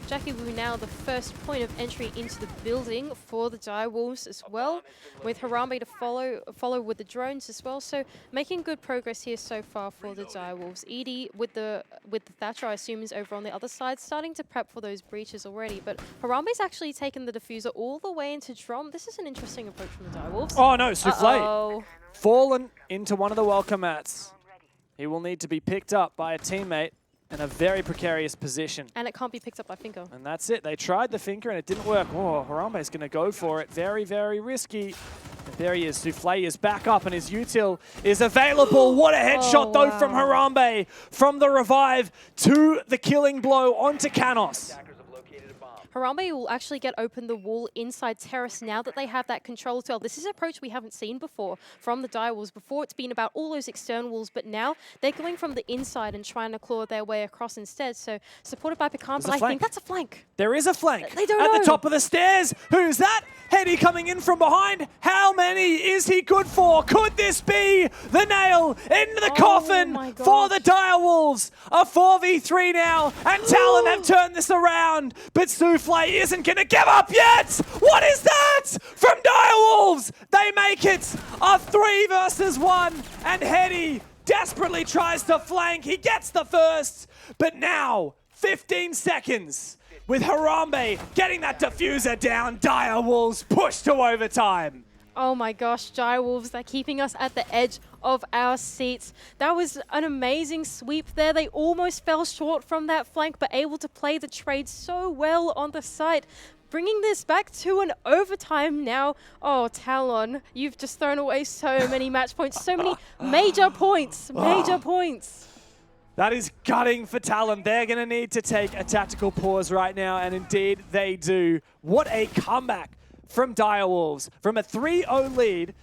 Jackie Wu now the first point of entry into the building for the Direwolves as well, with Harambe to follow with the drones as well. So making good progress here so far for the Direwolves. Edie with the Thatcher, I assume, is over on the other side, starting to prep for those breaches already. But Harambe's actually taken the diffuser all the way into Drum. This is an interesting approach from the Direwolves. Oh no, Souffle! Fallen into one of the welcome mats. He will need to be picked up by a teammate in a very precarious position. And it can't be picked up by Finko. And that's it. They tried the Finker and it didn't work. Oh, Harambe's going to go for it. Very, very risky. And there he is. Souffle is back up and his util is available. What a headshot though from Harambe. From the revive to the killing blow onto Canos. Harambe will actually get open the wall inside Terrace now that they have that control as well. This is an approach we haven't seen before from the Direwolves. Before it's been about all those external walls, but now they're going from the inside and trying to claw their way across instead. So supported by Pecan, but I think that's a flank. There is a flank. They don't know. At the top of the stairs. Who's that? Heady coming in from behind. How many is he good for? Could this be the nail into the coffin for the Direwolves are 4v3 now, and Talon have turned this around, but Souffle isn't going to give up yet! What is that from Direwolves? They make it a 3 versus 1, and Hetty desperately tries to flank. He gets the first, but now 15 seconds with Harambe getting that diffuser down. Direwolves push to overtime. Oh my gosh, Direwolves, they're keeping us at the edge of our seats. That was an amazing sweep there. They almost fell short from that flank, but able to play the trade so well on the site. Bringing this back to an overtime now. Oh, Talon, you've just thrown away so many match points, so many major points, major points. That is gutting for Talon. They're going to need to take a tactical pause right now, and indeed they do. What a comeback from Direwolves. From a 3-0 lead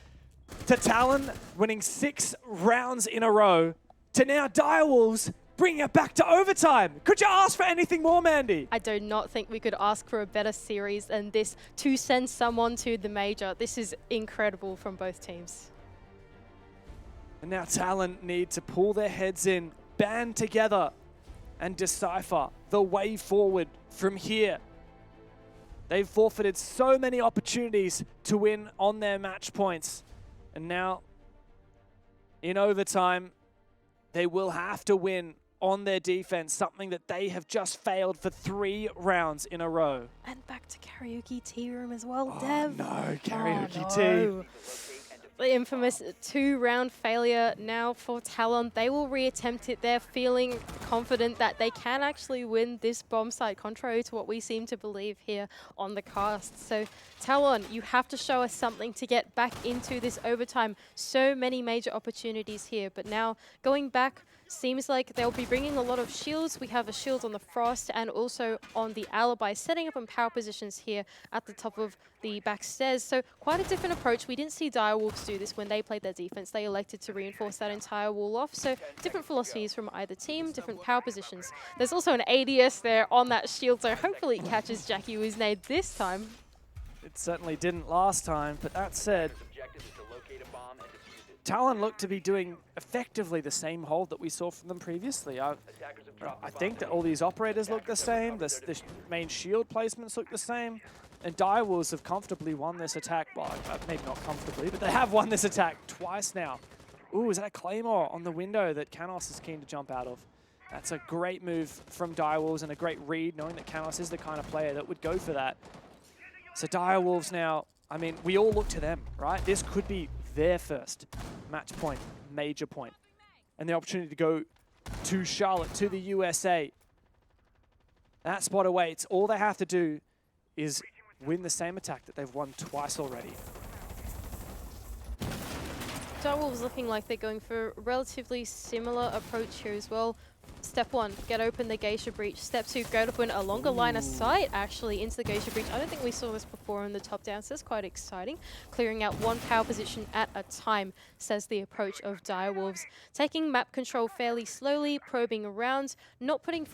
to Talon winning 6 rounds in a row to now Direwolves bringing it back to overtime. Could you ask for anything more, Mandy? I do not think we could ask for a better series than this to send someone to the major. This is incredible from both teams. And now Talon need to pull their heads in, band together, and decipher the way forward from here. They've forfeited so many opportunities to win on their match points. And now, in overtime, they will have to win on their defense, something that they have just failed for 3 rounds in a row. And back to Karaoke Tea Room as well, Dev. No, Karaoke Tea. The infamous 2-round failure now for Talon. They will reattempt it. They're feeling confident that they can actually win this bomb site, contrary to what we seem to believe here on the cast. So Talon, you have to show us something to get back into this overtime. So many major opportunities here, but now going back, seems like they'll be bringing a lot of shields. We have a shield on the Frost and also on the Alibi, setting up in power positions here at the top of the back stairs. So quite a different approach. We didn't see Direwolves do this when they played their defense. They elected to reinforce that entire wall off. So different philosophies from either team, different power positions. There's also an ADS there on that shield, so hopefully it catches Jackie Uznade this time. It certainly didn't last time, but that said, Talon looked to be doing effectively the same hold that we saw from them previously. I think that all these operators look the same, the main shield placements look the same, and Direwolves have comfortably won this attack. Well, maybe not comfortably, but they have won this attack twice now. Ooh, is that a Claymore on the window that Canos is keen to jump out of? That's a great move from Direwolves and a great read, knowing that Canos is the kind of player that would go for that. So Direwolves now, I mean, we all look to them, right? This could be their first match point, major point, and the opportunity to go to Charlotte, to the USA. That spot awaits. All they have to do is win the same attack that they've won twice already. Direwolves looking like they're going for a relatively similar approach here as well. Step 1, get open the Geisha Breach. Step 2, go to win a longer line of sight actually into the Geisha Breach. I don't think we saw this before in the top down, so it's quite exciting. Clearing out 1 power position at a time, says the approach of Direwolves. Taking map control fairly slowly, probing around, not putting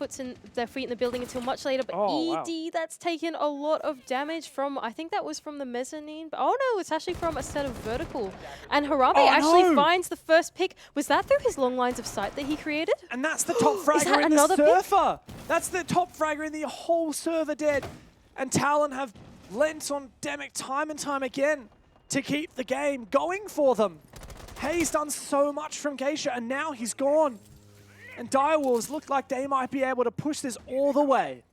their feet in the building until much later, but ED, that's taken a lot of damage from, I think that was from the mezzanine, but oh no, it's actually from a set of vertical. And Harambe finds the first pick. Was that through his long lines of sight that he created? And that's the top fragger in the server. That's the top fragger in the whole server dead. And Talon have lent on Demic time and time again to keep the game going for them. He's done so much from Geisha, and now he's gone. And Direwolves look like they might be able to push this all the way.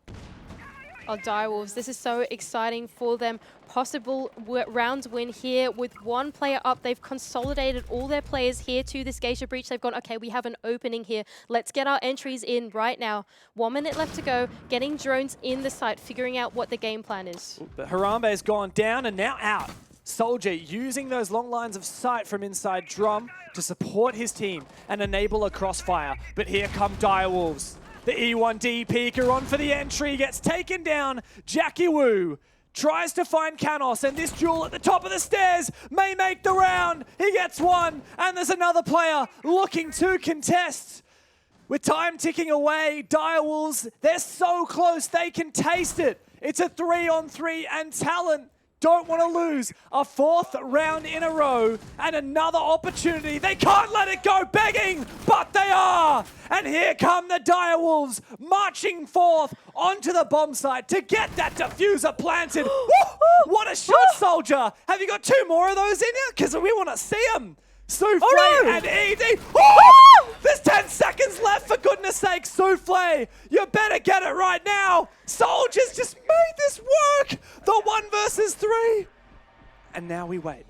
Oh, Direwolves, this is so exciting for them. Possible round win here with 1 player up. They've consolidated all their players here to this Geisha Breach. They've gone, okay, we have an opening here. Let's get our entries in right now. 1 minute left to go. Getting drones in the site, figuring out what the game plan is. But Harambe has gone down and now out. Soldier using those long lines of sight from inside Drum to support his team and enable a crossfire. But here come Direwolves. The E1D peeker on for the entry, gets taken down. Jackie Wu tries to find Canos, and this duel at the top of the stairs may make the round. He gets 1, and there's another player looking to contest. With time ticking away, Direwolves, they're so close, they can taste it. It's a 3-on-3, and Talon don't want to lose a 4th round in a row and another opportunity. They can't let it go begging, but they are. And here come the Direwolves marching forth onto the bomb site to get that diffuser planted. What a shot, Soldier. Have you got 2 more of those in you? Because we want to see them. Souffle and ED. There's 10 seconds left, for goodness sake. Souffle, you better get it right now. Soldiers just made this work. The 1 versus 3. And now we wait.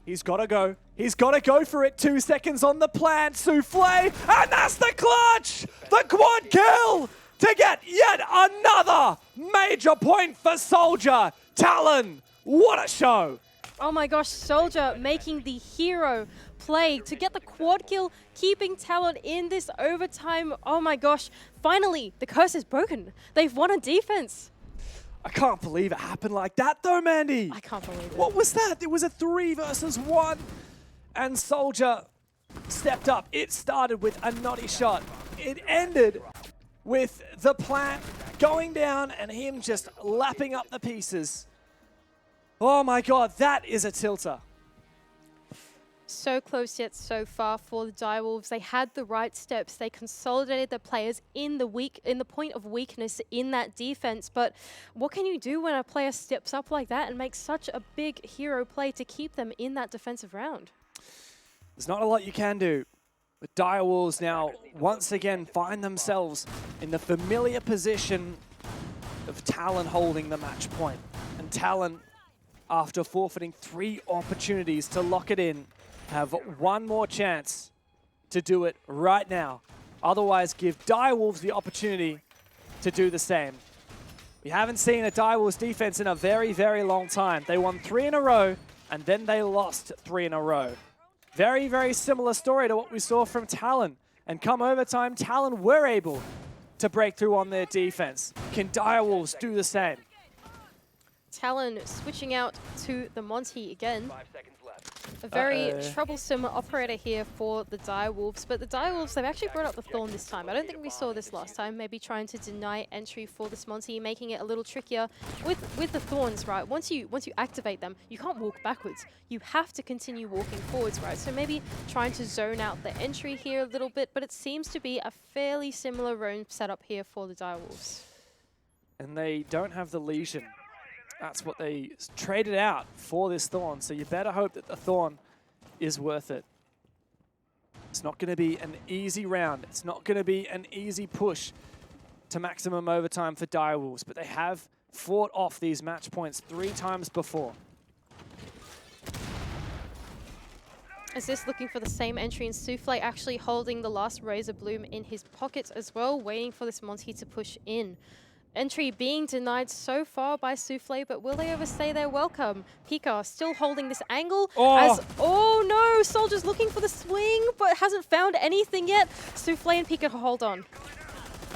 He's got to go. He's got to go for it. 2 seconds on the plant. Souffle, and that's the clutch. The quad kill to get yet another major point for Soldier. Talon, what a show. Oh my gosh, Soldier making the hero play to get the quad kill, keeping Talon in this overtime. Oh my gosh, finally, the curse is broken. They've won on defense. I can't believe it happened like that though, Mandy. I can't believe it. What was that? It was a 3 versus 1. And Soldier stepped up. It started with a naughty shot. It ended with the plant going down and him just lapping up the pieces. Oh my God, that is a tilter. So close yet so far for the Direwolves. They had the right steps. They consolidated the players in the point of weakness in that defense. But what can you do when a player steps up like that and makes such a big hero play to keep them in that defensive round? There's not a lot you can do. But Direwolves now once again find themselves in the familiar position of Talon holding the match point. And Talon, after forfeiting 3 opportunities to lock it in, have 1 more chance to do it right now. Otherwise, give Direwolves the opportunity to do the same. We haven't seen a Direwolves defense in a very, very long time. They won 3 in a row, and then they lost 3 in a row. Very, very similar story to what we saw from Talon. And come overtime, Talon were able to break through on their defense. Can Direwolves do the same? Talon switching out to the Monty again. A very troublesome operator here for the Direwolves, but the Direwolves, they've actually brought up the Thorn this time. I don't think we saw this last time, maybe trying to deny entry for this Monty, making it a little trickier with the Thorns, right? Once you activate them, you can't walk backwards. You have to continue walking forwards, right? So maybe trying to zone out the entry here a little bit, but it seems to be a fairly similar roam setup here for the Direwolves. And they don't have the Legion. That's what they traded out for this Thorn, so you better hope that the Thorn is worth it. It's not going to be an easy round. It's not going to be an easy push to maximum overtime for Direwolves, but they have fought off these match points 3 times before. Is this looking for the same entry, and Souffle actually holding the last Razor Bloom in his pockets as well, waiting for this Monty to push in. Entry being denied so far by Souffle, but will they overstay their welcome? Pika still holding this angle as, oh no, Soldier's looking for the swing, but hasn't found anything yet. Souffle and Pika hold on.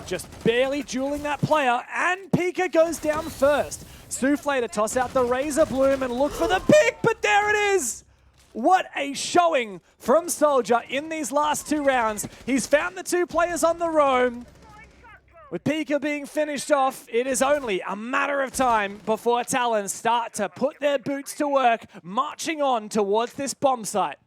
Just barely dueling that player, and Pika goes down first. Souffle to toss out the Razor Bloom and look for the pick, but there it is! What a showing from Soldier in these last 2 rounds. He's found the 2 players on the roam. With Pika being finished off, it is only a matter of time before Talon start to put their boots to work, marching on towards this bomb site.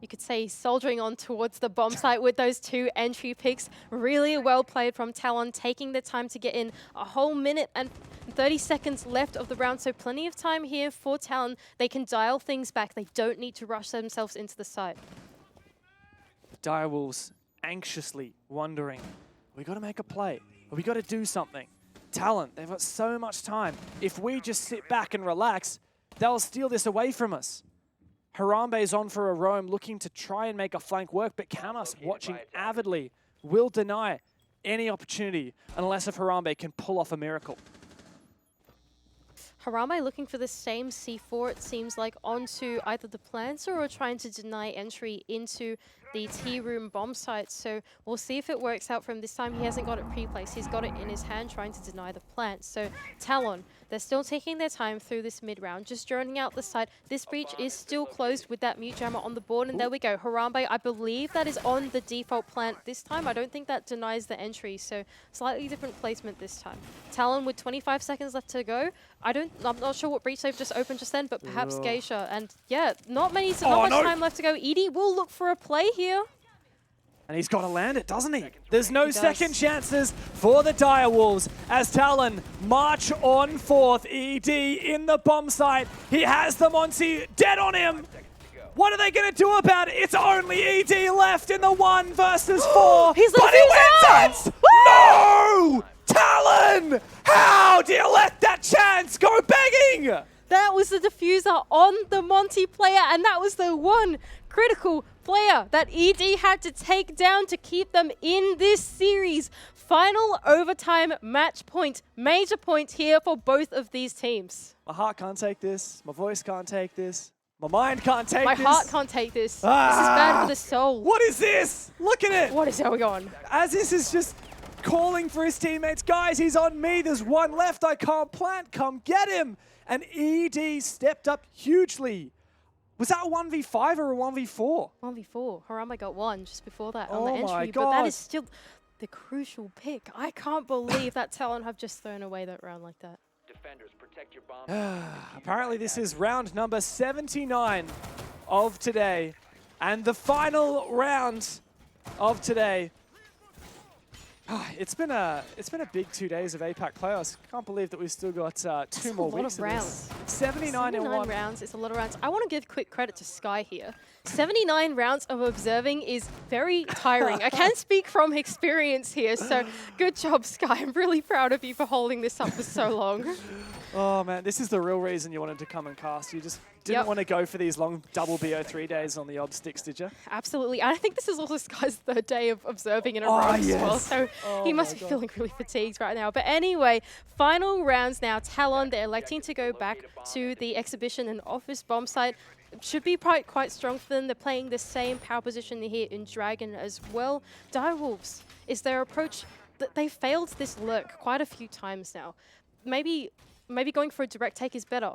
You could say soldiering on towards the bomb site with those 2 entry picks. Really well played from Talon, taking the time to get in. A whole minute and 30 seconds left of the round, so plenty of time here for Talon. They can dial things back. They don't need to rush themselves into the site. Direwolves anxiously wondering, we got to make a play. We got to do something. Talon, they've got so much time. If we just sit back and relax, they'll steal this away from us. Harambe's on for a roam, looking to try and make a flank work, but Camus, watching avidly, will deny any opportunity unless if Harambe can pull off a miracle. Harambe looking for the same C4, it seems like, onto either the Planter or trying to deny entry into the T-room bomb site. So we'll see if it works out from this time. He hasn't got it pre-placed. He's got it in his hand trying to deny the plant. So Talon, they're still taking their time through this mid-round, just droning out the site. This breach is still closed with that mute jammer on the board. And there we go. Harambe, I believe that is on the default plant this time. I don't think that denies the entry. So slightly different placement this time. Talon with 25 seconds left to go. I'm not sure what breach they've just opened just then, but perhaps Geisha. And yeah, not much time left to go. Edie will look for a play here. And he's got to land it, doesn't he? There's no second chances for the Direwolves as Talon march on fourth. ED in the bomb site. He has the Monty dead on him. What are they going to do about it? It's only ED left in the 1 versus 4. He's but he wins it! No! Talon! How do you let that chance go begging? That was the diffuser on the Monty player, and that was the one critical player that ED had to take down to keep them in this series. Final overtime match point. Major point here for both of these teams. My heart can't take this. My voice can't take this. My mind can't take My this. heart can't take this. This is bad for the soul. What is this? Look at it. What is going on? Aziz is just calling for his teammates. Guys, he's on me. There's one left. I can't plant. Come get him. And ED stepped up hugely. Was that a 1v5 or a 1v4? 1v4. Harambe got 1 just before that on Oh the my entry. God. But that is still the crucial pick. I can't believe that Talon have just thrown away that round like that. Defenders, protect your bomb. Apparently this is round number 79 of today. And the final round of today. It's been a big 2 days of APAC playoffs. Can't believe that we've still got two more weeks of rounds. 79 in 1 rounds. It's a lot of rounds. I want to give quick credit to Sky here. 79 rounds of observing is very tiring. I can speak from experience here, so good job, Sky. I'm really proud of you for holding this up for so long. Oh man, this is the real reason you wanted to come and cast. You just didn't want to go for these long double BO3 days on the ob sticks, did you? Absolutely. And I think this is also Sky's 3rd day of observing in a row as well. So he must be feeling really fatigued right now. But anyway, final rounds now. Talon, they're electing to go back to the exhibition and office bomb site. Should be quite strong for them. They're playing the same power position here in Dragon as well. Direwolves is their approach. They failed this lurk quite a few times now. Maybe going for a direct take is better.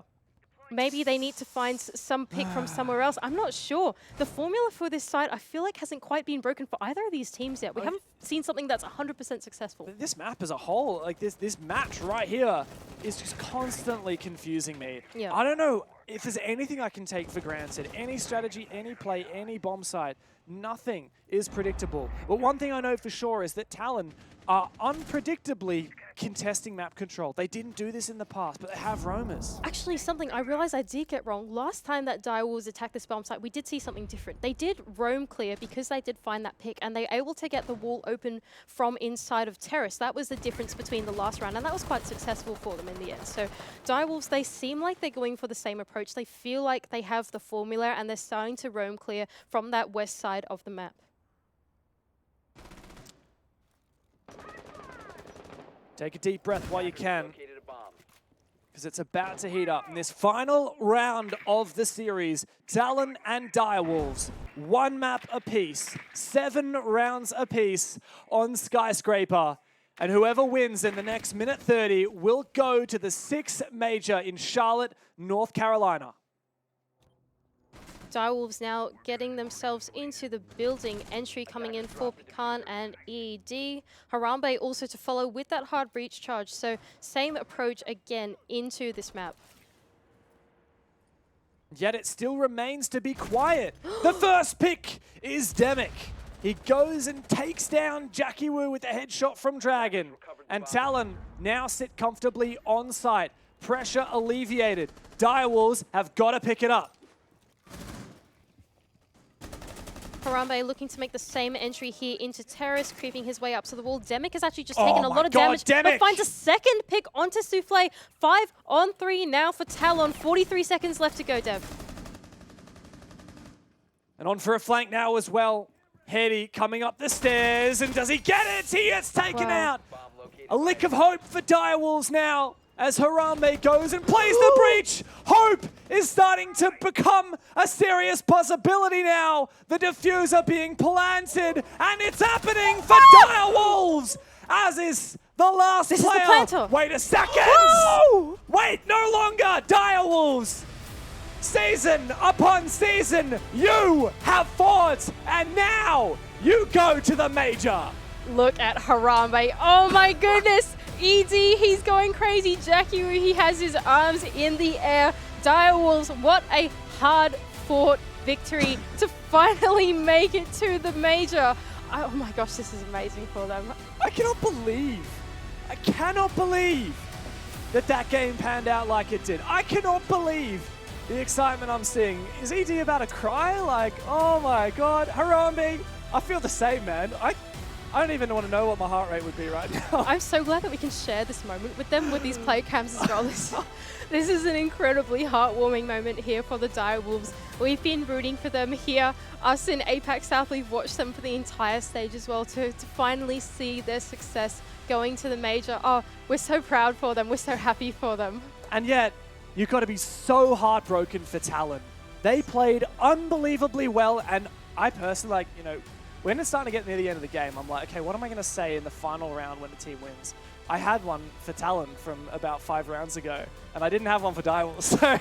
Maybe they need to find some pick from somewhere else. I'm not sure. The formula for this side, I feel like, hasn't quite been broken for either of these teams yet. We haven't seen something that's 100% successful. This map as a whole, like this match right here, is just constantly confusing me. Yeah. I don't know if there's anything I can take for granted. Any strategy, any play, any bomb site, nothing is predictable. But one thing I know for sure is that Talon are unpredictably contesting map control. They didn't do this in the past, but they have roamers. Actually, something I realized I did get wrong. Last time that Direwolves attacked this bomb site, we did see something different. They did roam clear because they did find that pick, and they were able to get the wall open from inside of Terrace. That was the difference between the last round, and that was quite successful for them in the end. So Direwolves, they seem like they're going for the same approach. They feel like they have the formula, and they're starting to roam clear from that west side of the map. Take a deep breath while you can, because it's about to heat up in this final round of the series. Talon and Direwolves, 1 map apiece, 7 rounds apiece on Skyscraper. And whoever wins in the next minute 30 will go to the 6th major in Charlotte, North Carolina. Direwolves now getting themselves into the building. Entry coming in for Pecan and ED. Harambe also to follow with that hard breach charge. So same approach again into this map. Yet it still remains to be quiet. The first pick is Demic. He goes and takes down Jackie Wu with a headshot from Dragon. And Talon now sit comfortably on site. Pressure alleviated. Direwolves have got to pick it up. Harambe looking to make the same entry here into Terrace, creeping his way up to the wall. Demic has actually just taken a lot of damage, but finds a second pick onto Souffle. 5-on-3 now for Talon. 43 seconds left to go, Dev. And on for a flank now as well. Heady coming up the stairs, and does he get it? He gets taken out. A lick of hope for Direwolves now, as Harambe goes and plays the breach. Hope is starting to become a serious possibility now. The diffuser being planted, and it's happening for Direwolves, as is the last player. This is the planter. Wait a second. Wait, no longer. Direwolves. Season upon season, you have fought, and now you go to the major. Look at Harambe. Oh my goodness. ED, he's going crazy. Jackie, he has his arms in the air. Direwolves, what a hard-fought victory to finally make it to the major. Oh my gosh, this is amazing for them. I cannot believe that that game panned out like it did. I cannot believe the excitement I'm seeing. Is ED about to cry? Like, oh my god, Harambe, I feel the same, man. I don't even want to know what my heart rate would be right now. I'm so glad that we can share this moment with them with these play cams as well. This is an incredibly heartwarming moment here for the Direwolves. We've been rooting for them here. Us in APAC South, we've watched them for the entire stage as well to finally see their success going to the major. Oh, we're so proud for them. We're so happy for them. And yet, you've got to be so heartbroken for Talon. They played unbelievably well, and I personally, like, you know, when it's starting to get near the end of the game, I'm like, okay, what am I going to say in the final round when the team wins? I had one for Talon from about 5 rounds ago, and I didn't have one for Direwolves. So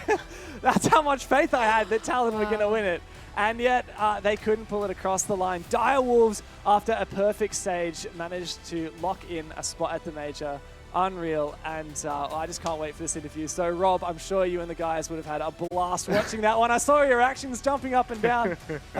that's how much faith I had that Talon were going to win it. And yet, they couldn't pull it across the line. Direwolves, after a perfect stage, managed to lock in a spot at the major. Unreal, and I just can't wait for this interview. So Rob, I'm sure you and the guys would have had a blast watching that one. I saw your reactions jumping up and down.